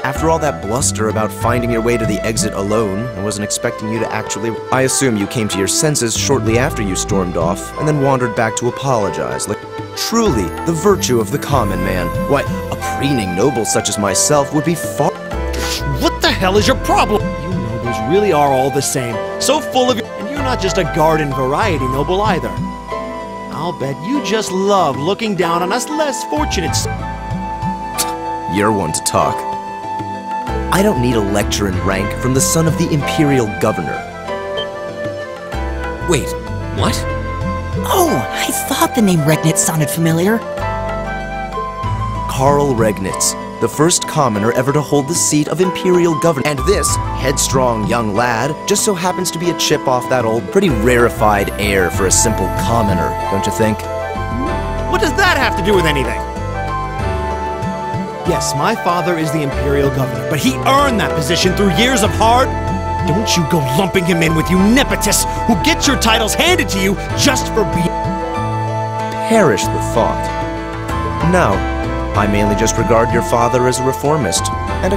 After all that bluster about finding your way to the exit alone, I wasn't expecting you to actually... I assume you came to your senses shortly after you stormed off, and then wandered back to apologize, like truly the virtue of the common man. Why, a preening noble such as myself would be far... What the hell is your problem? You nobles really are all the same. So full of... And you're not just a garden variety noble either. I'll bet you just love looking down on us less fortunate... You're one to talk. I don't need a lecture in rank from the son of the Imperial Governor. Wait, what? Oh, I thought the name Regnitz sounded familiar. Karl Regnitz, the first commoner ever to hold the seat of Imperial Governor. And this headstrong young lad just so happens to be a chip off that old, pretty rarefied air for a simple commoner, don't you think? What does that have to do with anything? Yes, my father is the Imperial Governor, but he earned that position through years of hard... Don't you go lumping him in with you nepotists who get your titles handed to you just for being... Perish the thought. No, I mainly just regard your father as a reformist, and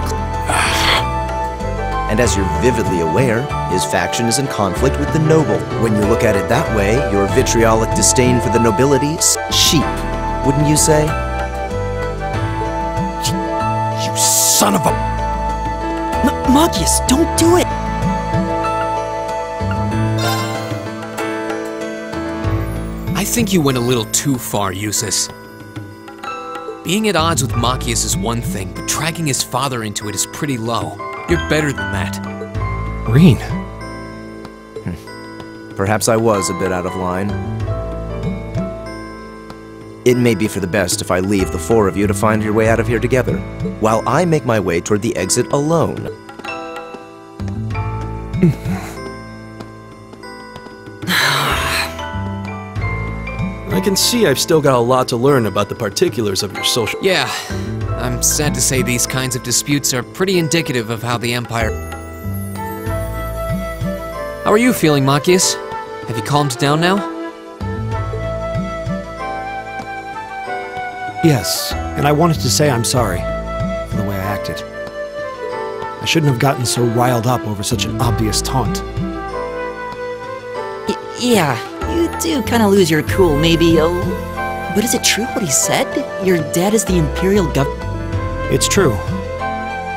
and as you're vividly aware, his faction is in conflict with the noble. When you look at it that way, your vitriolic disdain for the nobility is cheap, wouldn't you say? son of a... Machias, don't do it! I think you went a little too far, Eustace. Being at odds with Machias is one thing, but dragging his father into it is pretty low. You're better than that. Rean. Perhaps I was a bit out of line. It may be for the best if I leave the four of you to find your way out of here together, while I make my way toward the exit alone. I can see I've still got a lot to learn about the particulars of your social... Yeah, I'm sad to say these kinds of disputes are pretty indicative of how the Empire... How are you feeling, Machias? Have you calmed down now? Yes, and I wanted to say I'm sorry for the way I acted. I shouldn't have gotten so riled up over such an obvious taunt. Yeah, you do kind of lose your cool, maybe. But is it true what he said? Your dad is the Imperial Governor? It's true.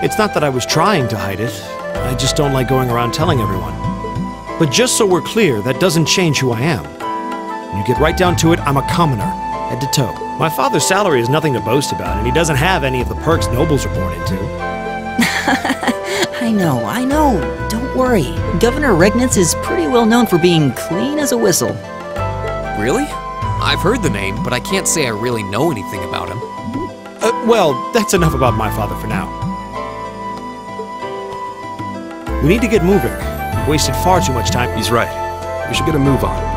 It's not that I was trying to hide it. I just don't like going around telling everyone. But just so we're clear, that doesn't change who I am. When you get right down to it, I'm a commoner, head to toe. My father's salary is nothing to boast about, and he doesn't have any of the perks nobles are born into. I know. Don't worry. Governor Regnitz is pretty well known for being clean as a whistle. Really? I've heard the name, but I can't say I really know anything about him. Well, that's enough about my father for now. We need to get moving. We've wasted far too much time. He's right. We should get a move on.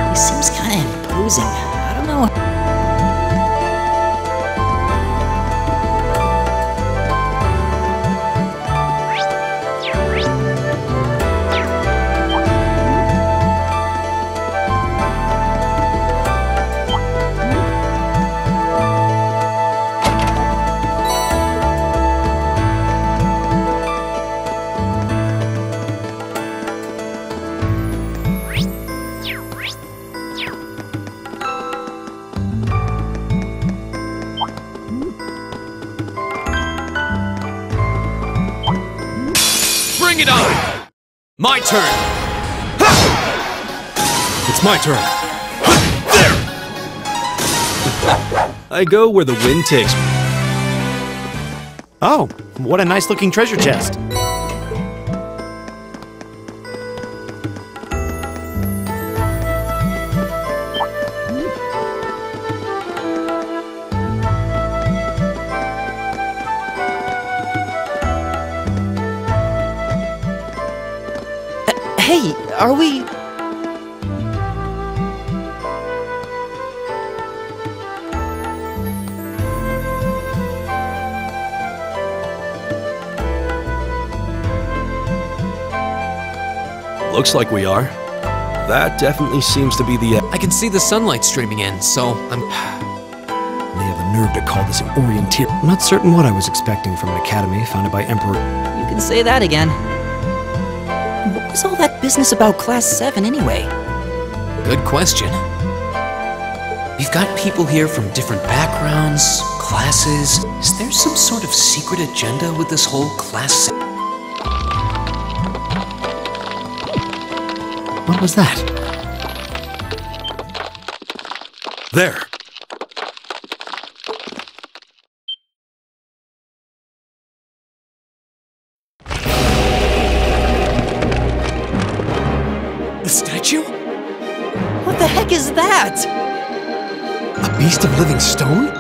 He seems kind of imposing. I don't know. Bring it on! My turn! It's my turn. There! I go where the wind takes me. Oh, what a nice looking treasure chest. Hey, are we... Looks like we are. That definitely seems to be the... I can see the sunlight streaming in, so I'm... They have the nerve to call this an Orienteer. I'm not certain what I was expecting from an academy founded by Emperor... You can say that again. What was all that business about Class 7 anyway? Good question. We've got people here from different backgrounds, classes. Is there some sort of secret agenda with this whole class? What was that? There. The statue? What the heck is that? A beast of living stone?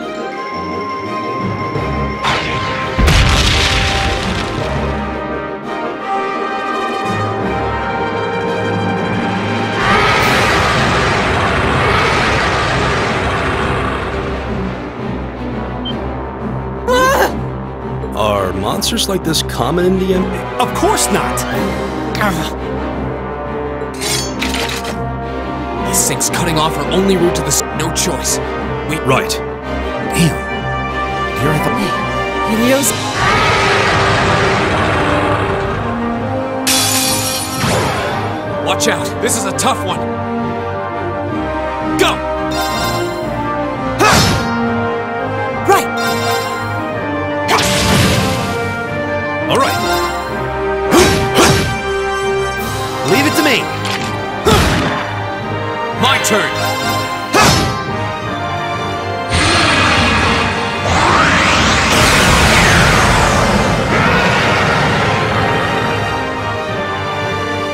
Are monsters like this common in the... Of course not! These things cutting off our only route to the... No choice. Right. Damn. Here I thought... Helios... Watch out, this is a tough one. Go! Right! All right. Leave it to me. My turn.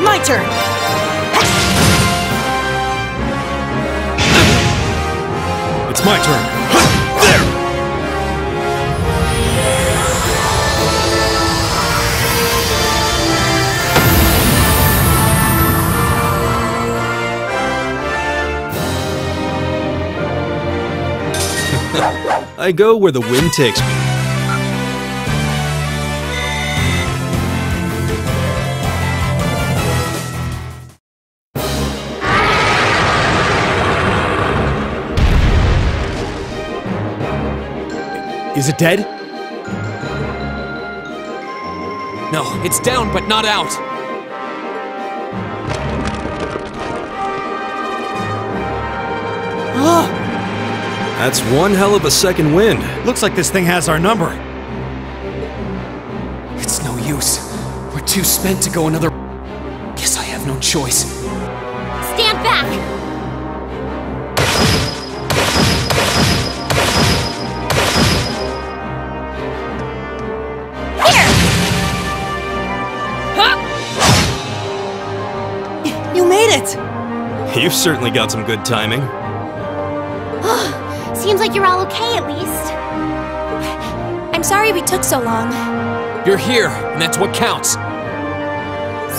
My turn! It's my turn. There! I go where the wind takes me. Is it dead? No, it's down but not out. That's one hell of a second wind. Looks like this thing has our number. It's no use. We're too spent to go another. Guess I have no choice. Stand back! You made it! You've certainly got some good timing. Seems like you're all okay at least. I'm sorry we took so long. You're here, and that's what counts.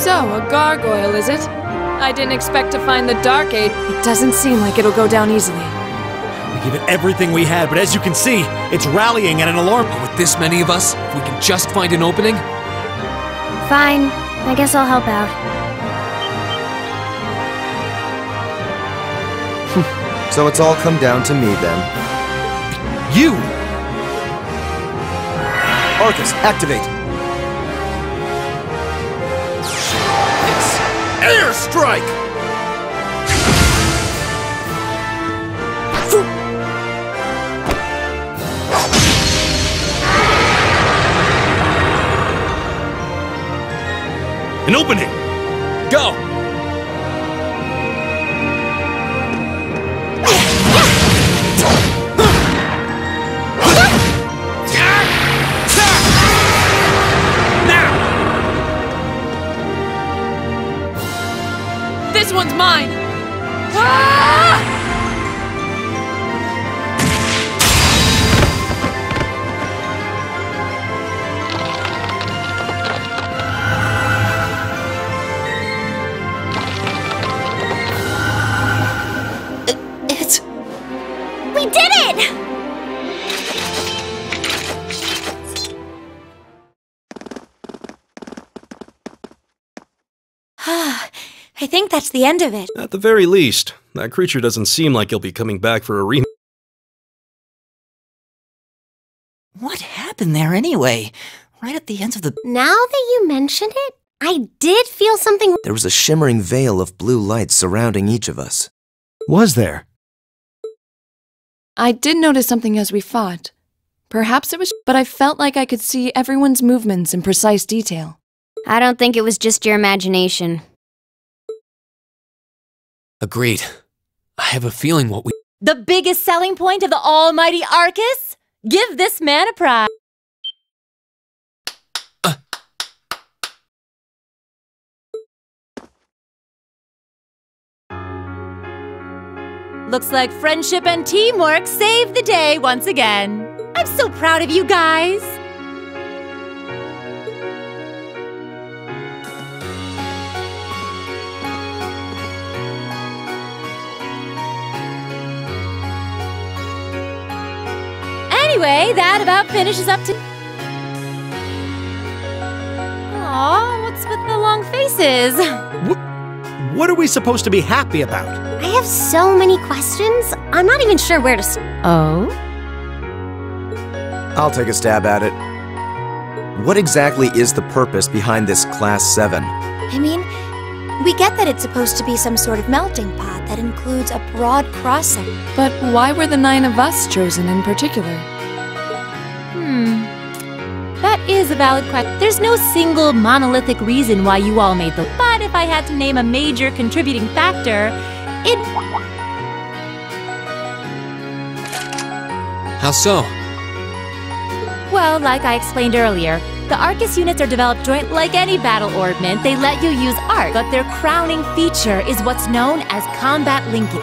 So, a gargoyle, is it? I didn't expect to find the Dark Age. It doesn't seem like it'll go down easily. We gave it everything we had, but as you can see, it's rallying at an alarm. But with this many of us, if we can just find an opening. Fine. I guess I'll help out. So it's all come down to me then. You! Arcus, activate! Airstrike! An opening! Go! This one's mine! We did it! I think that's the end of it. At the very least, that creature doesn't seem like he'll be coming back for a rematch. What happened there anyway? Right at the end of the... Now that you mention it, I did feel something... There was a shimmering veil of blue light surrounding each of us. Was there? I did notice something as we fought. Perhaps it was... But I felt like I could see everyone's movements in precise detail. I don't think it was just your imagination. Agreed. I have a feeling what we... The biggest selling point of the almighty Arcus? Give this man a prize. Looks like friendship and teamwork saved the day once again. I'm so proud of you guys. Anyway, that about finishes up to... Aw, what's with the long faces? What are we supposed to be happy about? I have so many questions, I'm not even sure where to start. Oh? I'll take a stab at it. What exactly is the purpose behind this Class 7? I mean, We get that it's supposed to be some sort of melting pot that includes a broad cross-section. But why were the 9 of us chosen in particular? That is a valid question. There's no single monolithic reason why you all made the... But if I had to name a major contributing factor, it... How so? Well, like I explained earlier, the Arcus units are developed joint like any battle orbment. They let you use art, but their crowning feature is what's known as combat linking.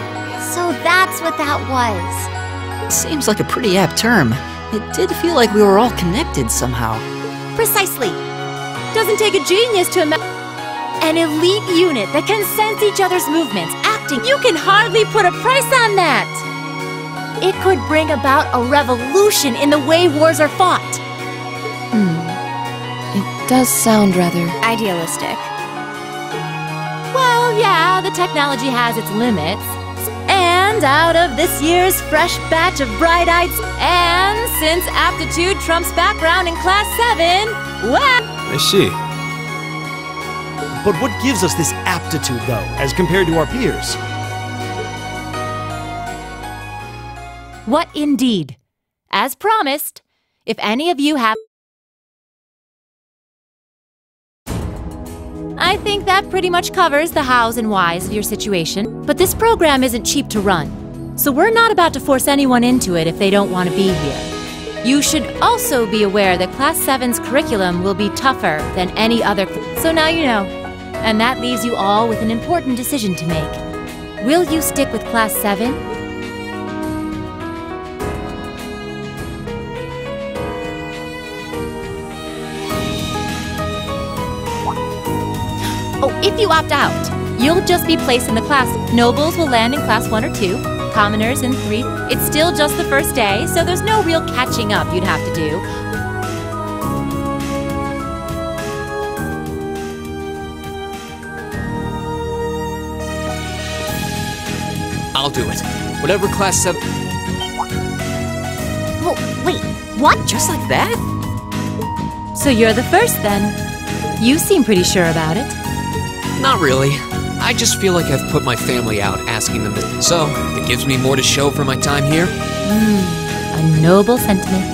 So that's what that was. Seems like a pretty apt term. It did feel like we were all connected somehow. Precisely. Doesn't take a genius to imagine an elite unit that can sense each other's movements, acting. You can hardly put a price on that. It could bring about a revolution in the way wars are fought. It does sound rather idealistic. Well, yeah, the technology has its limits. And out of this year's fresh batch of bright-eyed... And since aptitude trumps background in Class 7, well... I see. But what gives us this aptitude, though, as compared to our peers? What indeed? As promised, if any of you have... I think that pretty much covers the hows and whys of your situation. But this program isn't cheap to run, so we're not about to force anyone into it if they don't want to be here. You should also be aware that Class 7's curriculum will be tougher than any other. So now you know. And that leaves you all with an important decision to make. Will you stick with Class 7? Oh, if you opt out, you'll just be placed in the class. Nobles will land in Class 1 or 2, commoners in 3. It's still just the first day, so there's no real catching up you'd have to do. I'll do it. Whatever Class 7... Whoa, wait, what? Just like that? So you're the first, then. You seem pretty sure about it. Not really. I just feel like I've put my family out asking them to... So, it gives me more to show for my time here. A noble sentiment.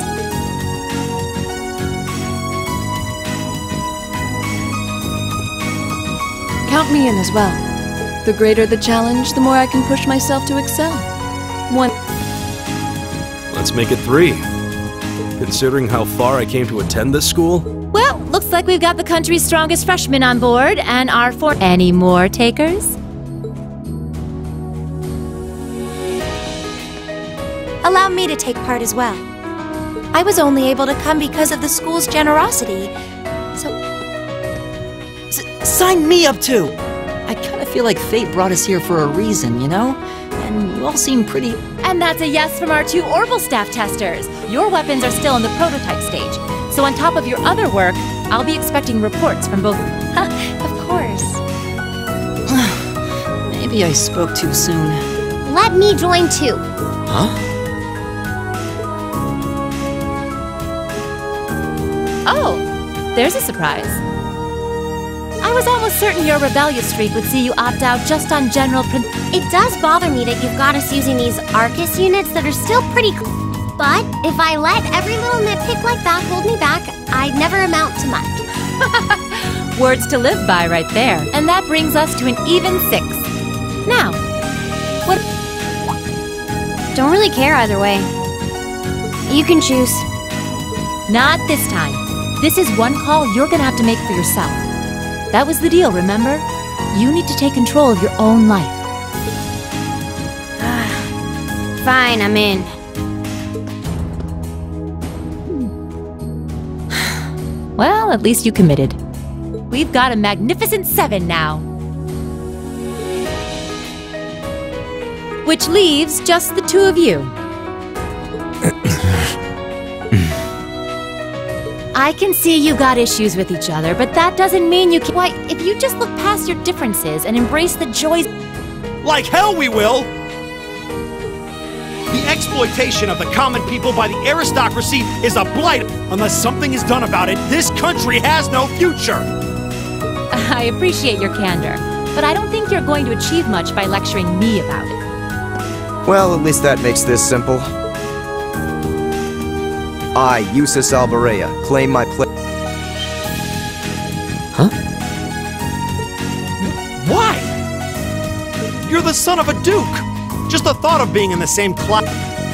Count me in as well. The greater the challenge, the more I can push myself to excel. Let's make it 3. Considering how far I came to attend this school... Well, looks like we've got the country's strongest freshmen on board, and our Any more takers? Allow me to take part as well. I was only able to come because of the school's generosity, so... Sign me up too! I kinda feel like fate brought us here for a reason, you know? And you all seem pretty... And that's a yes from our 2 Orbital staff testers. Your weapons are still in the prototype stage. So on top of your other work, I'll be expecting reports from both... Of course. Maybe I spoke too soon. Let me join too. Huh? Oh, there's a surprise. I was almost certain your rebellious streak would see you opt out just on general It does bother me that you've got us using these Arcus units that are still pretty But if I let every little nitpick like that hold me back, I'd never amount to much. Words to live by right there. And that brings us to an even 6. Now, what... Don't really care either way. You can choose. Not this time. This is one call you're gonna have to make for yourself. That was the deal, remember? You need to take control of your own life. Fine, I'm in. Well, at least you committed. We've got a magnificent 7 now. Which leaves just the 2 of you. I can see you got issues with each other, but that doesn't mean you can... Why, if you just look past your differences and embrace the joys... Like hell we will! The exploitation of the common people by the aristocracy is a blight. Unless something is done about it, this country has no future! I appreciate your candor, but I don't think you're going to achieve much by lecturing me about it. Well, at least that makes this simple. I, Eustace Alborea, claim my place. Huh? Why? You're the son of a duke! Just the thought of being in the same class.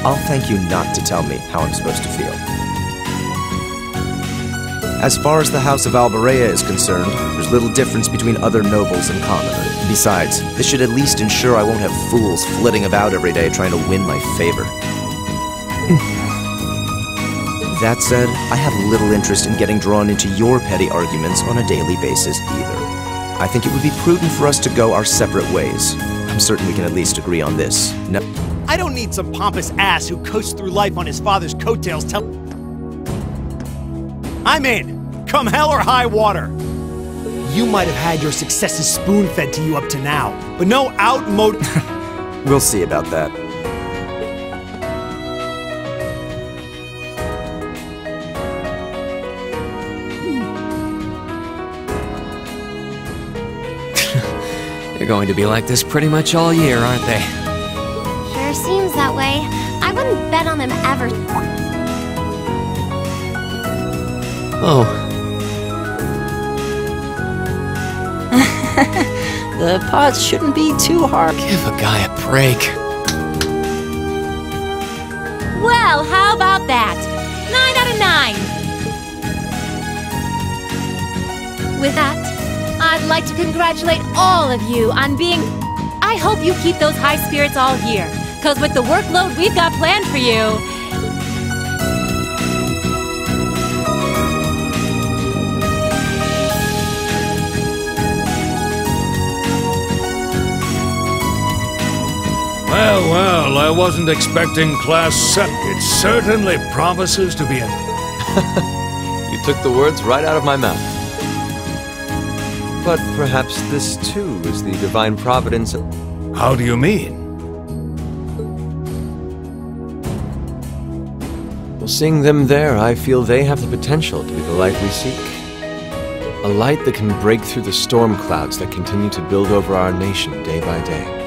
I'll thank you not to tell me how I'm supposed to feel. As far as the House of Alborea is concerned, there's little difference between other nobles and commoners. Besides, this should at least ensure I won't have fools flitting about every day trying to win my favor. That said, I have little interest in getting drawn into your petty arguments on a daily basis either. I think it would be prudent for us to go our separate ways. I'm certain we can at least agree on this. No. I don't need some pompous ass who coasts through life on his father's coattails I'm in! Come hell or high water! You might have had your successes spoon-fed to you up to now, but no outmoded... We'll see about that. They're going to be like this pretty much all year, aren't they? Sure seems that way. I wouldn't bet on them ever. Oh. The pods shouldn't be too hard. Give a guy a break. Well, how about that? 9 out of 9! With that, I'd like to congratulate all of you on being... I hope you keep those high spirits all year, because with the workload we've got planned for you... Well, I wasn't expecting Class 7. It certainly promises to be an... You took the words right out of my mouth. But perhaps this too is the divine providence of... How do you mean? Well, seeing them there, I feel they have the potential to be the light we seek. A light that can break through the storm clouds that continue to build over our nation day by day.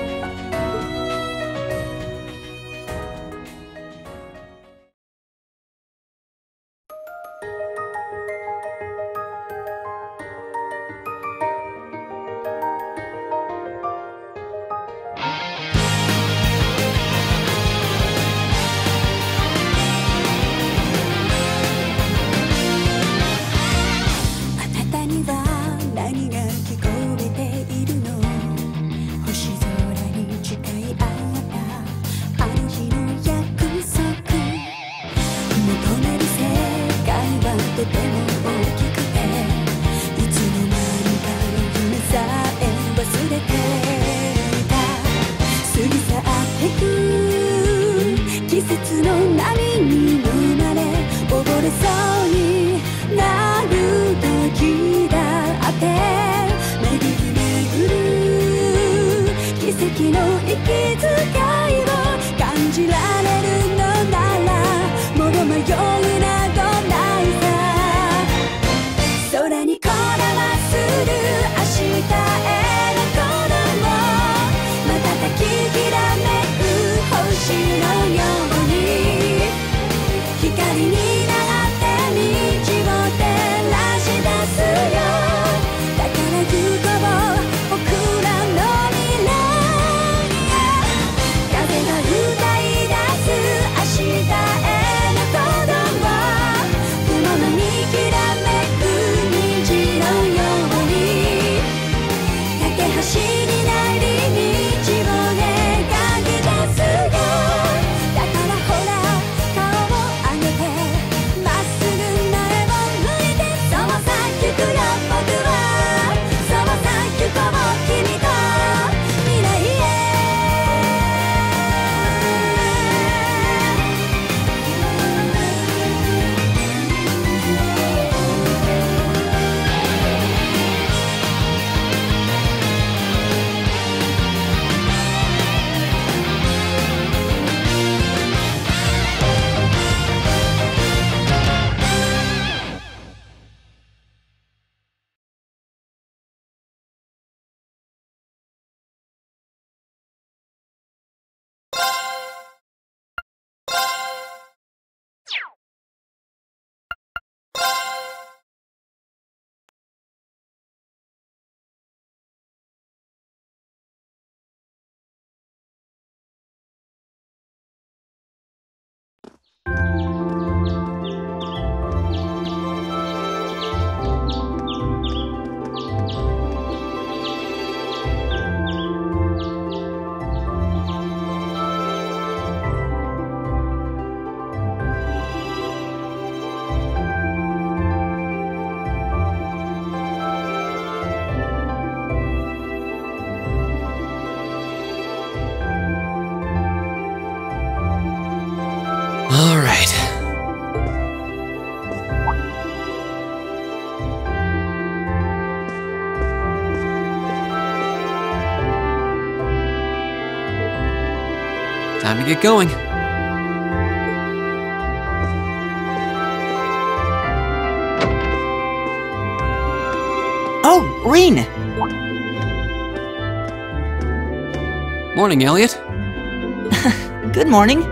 Time to get going. Oh, Rean! Morning, Elliot. Good morning.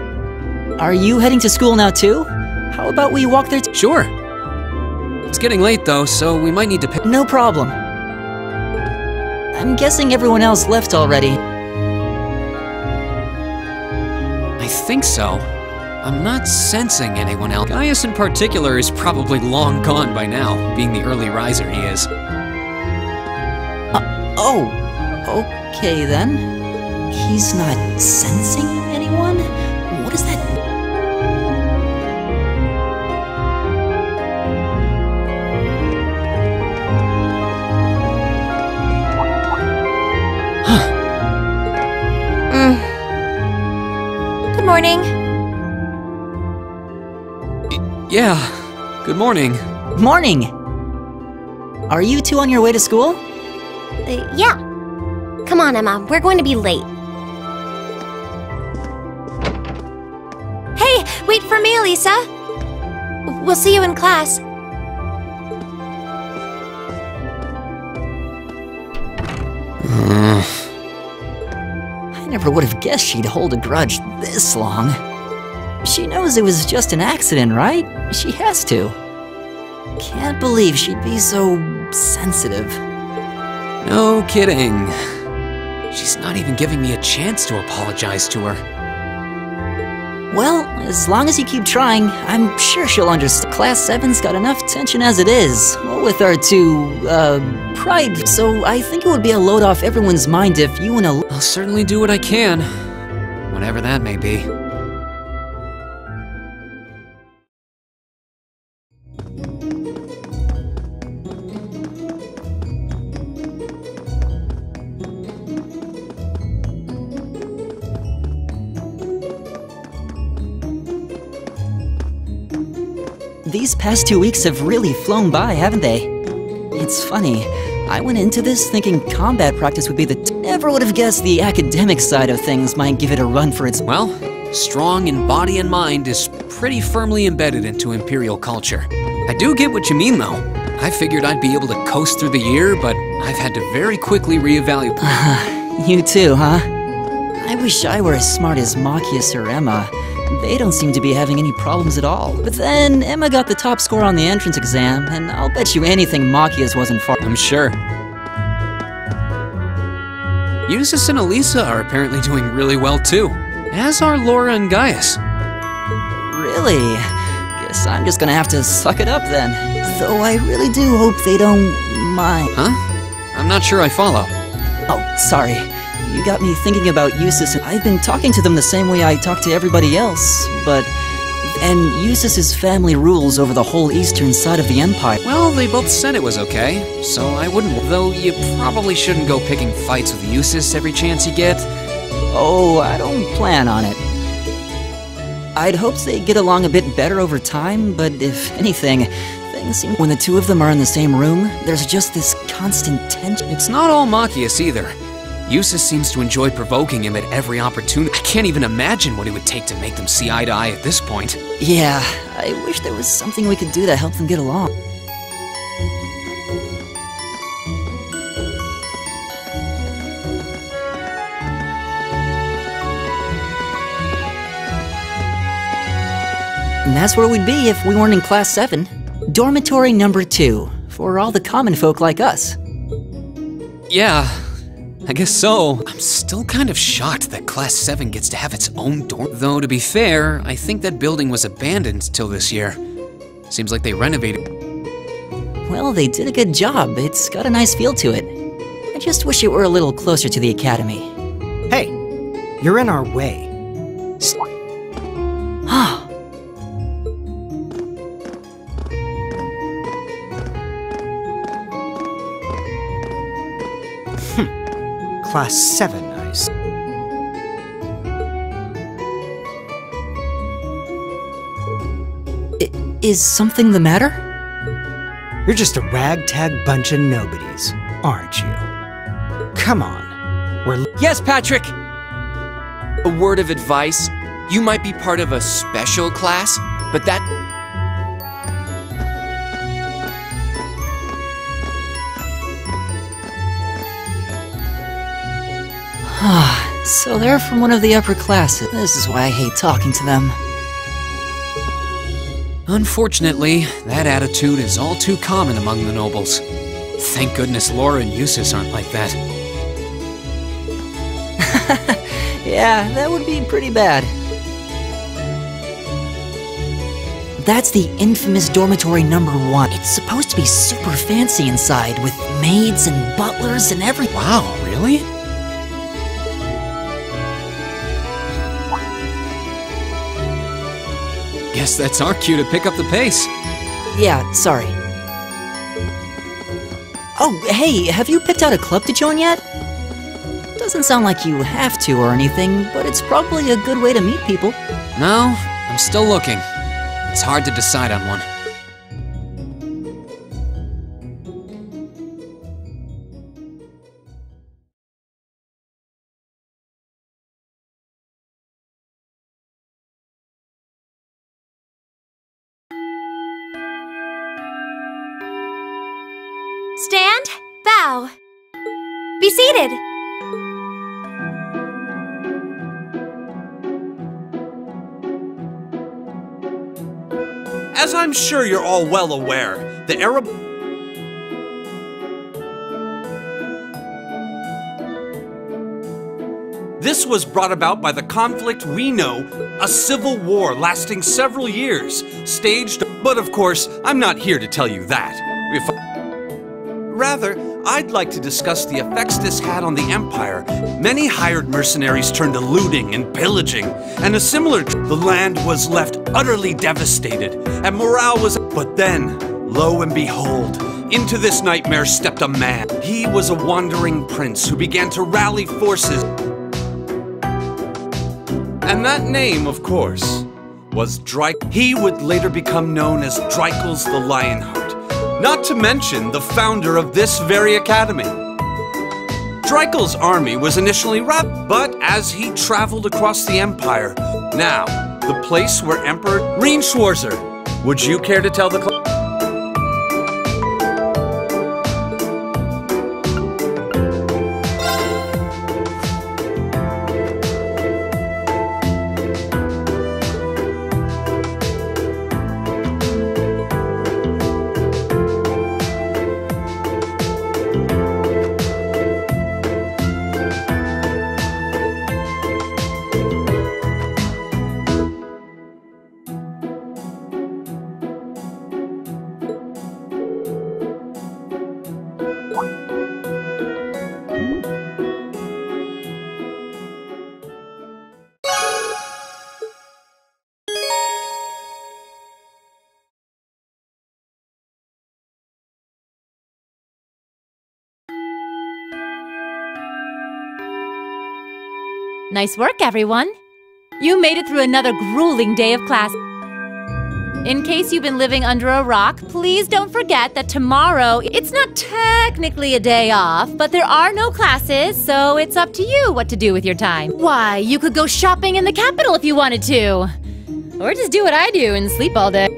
Are you heading to school now too? How about we walk there? Sure. It's getting late though, so we might need to pick. No problem. I'm guessing everyone else left already. I think so. I'm not sensing anyone else. Gaius in particular is probably long gone by now, being the early riser he is. Oh, okay then. He's not sensing anyone? What is that? Good morning. Yeah, good morning. Morning! Are you two on your way to school? Yeah. Come on, Emma. We're going to be late. Hey, wait for me, Elisa. We'll see you in class. I never would have guessed she'd hold a grudge this long. She knows it was just an accident, right? She has to. Can't believe she'd be so sensitive. No kidding. She's not even giving me a chance to apologize to her. Well, as long as you keep trying, I'm sure she'll understand. Class 7's got enough tension as it is, with our two, pride, so I think it would be a load off everyone's mind if you and I'll certainly do what I can, whatever that may be. These past 2 weeks have really flown by, haven't they? It's funny, I went into this thinking combat practice would be never would have guessed the academic side of things might give it a run for its— Well, strong in body and mind is pretty firmly embedded into Imperial culture. I do get what you mean, though. I figured I'd be able to coast through the year, but I've had to very quickly reevaluate. You too, huh? I wish I were as smart as Machias or Emma. They don't seem to be having any problems at all. But then, Emma got the top score on the entrance exam, and I'll bet you anything Machias wasn't far— I'm sure. Eustace and Elisa are apparently doing really well too, as are Laura and Gaius. Really? Guess I'm just gonna have to suck it up then. Though I really do hope they don't mind. Huh? I'm not sure I follow. Oh, sorry. You got me thinking about Eustace, and I've been talking to them the same way I talk to everybody else, but— And Eustace's family rules over the whole eastern side of the Empire. Well, they both said it was okay, so I wouldn't— Though you probably shouldn't go picking fights with Eustace every chance you get. Oh, I don't plan on it. I'd hoped they'd get along a bit better over time, but if anything, things seem— When the two of them are in the same room, there's just this constant tension. It's not all Machias either. Eustace seems to enjoy provoking him at every opportunity. I can't even imagine what it would take to make them see eye to eye at this point. Yeah, I wish there was something we could do to help them get along. And that's where we'd be if we weren't in Class 7. Dormitory number 2, for all the common folk like us. Yeah, I guess so. I'm still kind of shocked that Class 7 gets to have its own dorm. Though, to be fair, I think that building was abandoned till this year. Seems like they renovated. Well, they did a good job. It's got a nice feel to it. I just wish it were a little closer to the academy. Hey, you're in our way. Class 7, I see. Is something the matter? You're just a ragtag bunch of nobodies, aren't you? Come on, we're— Yes, Patrick! A word of advice? You might be part of a special class, but that... So they're from one of the upper classes. This is why I hate talking to them. Unfortunately, that attitude is all too common among the nobles. Thank goodness Laura and Eustace aren't like that. Yeah, that would be pretty bad. That's the infamous dormitory #1. It's supposed to be super fancy inside, with maids and butlers and everything. Wow, really? Guess that's our cue to pick up the pace. Yeah, sorry. Oh, hey, have you picked out a club to join yet? Doesn't sound like you have to or anything, but it's probably a good way to meet people. No, I'm still looking. It's hard to decide on one. Stand, bow. Be seated. As I'm sure you're all well aware, the Arab... This was brought about by the conflict we know, a civil war lasting several years, staged... But of course, I'm not here to tell you that. Rather, I'd like to discuss the effects this had on the Empire. Many hired mercenaries turned to looting and pillaging, and a similar... The land was left utterly devastated, and morale was... But then, lo and behold, into this nightmare stepped a man. He was a wandering prince who began to rally forces. And that name, of course, was Dreikel. He would later become known as Dreikels the Lionheart. Not to mention the founder of this very academy. Dreikel's army was initially but as he traveled across the Empire, now, the place where Emperor Reinschwarzer, would you care to tell the Nice work, everyone. You made it through another grueling day of class. In case you've been living under a rock, please don't forget that tomorrow, it's not technically a day off, but there are no classes, so it's up to you what to do with your time. Why, you could go shopping in the capital if you wanted to. Or just do what I do and sleep all day.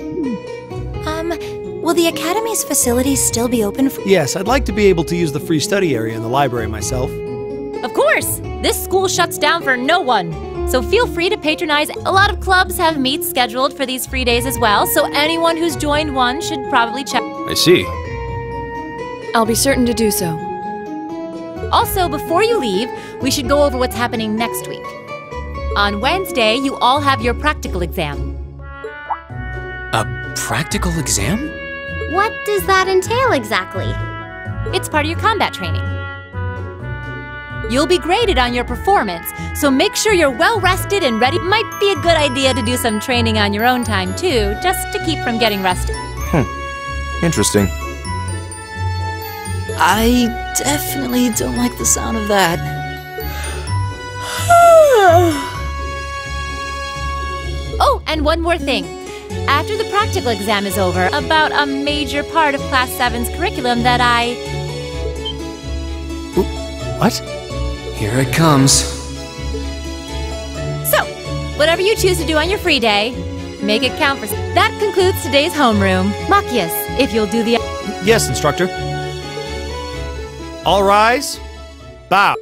Will the Academy's facilities still be open for— Yes, I'd like to be able to use the free study area in the library myself. Of course! This school shuts down for no one. So feel free to patronize. A lot of clubs have meets scheduled for these free days as well, so anyone who's joined one should probably check. I see. I'll be certain to do so. Also, before you leave, we should go over what's happening next week. On Wednesday, you all have your practical exam. A practical exam? What does that entail exactly? It's part of your combat training. You'll be graded on your performance, so make sure you're well rested and ready. Might be a good idea to do some training on your own time too, just to keep from getting rusty. Interesting. I definitely don't like the sound of that. Oh, and one more thing. After the practical exam is over, about a major part of Class 7's curriculum that What? Here it comes. Whatever you choose to do on your free day, make it count for... That concludes today's homeroom. Machias, if you'll do the... Yes, instructor. All rise. Bow.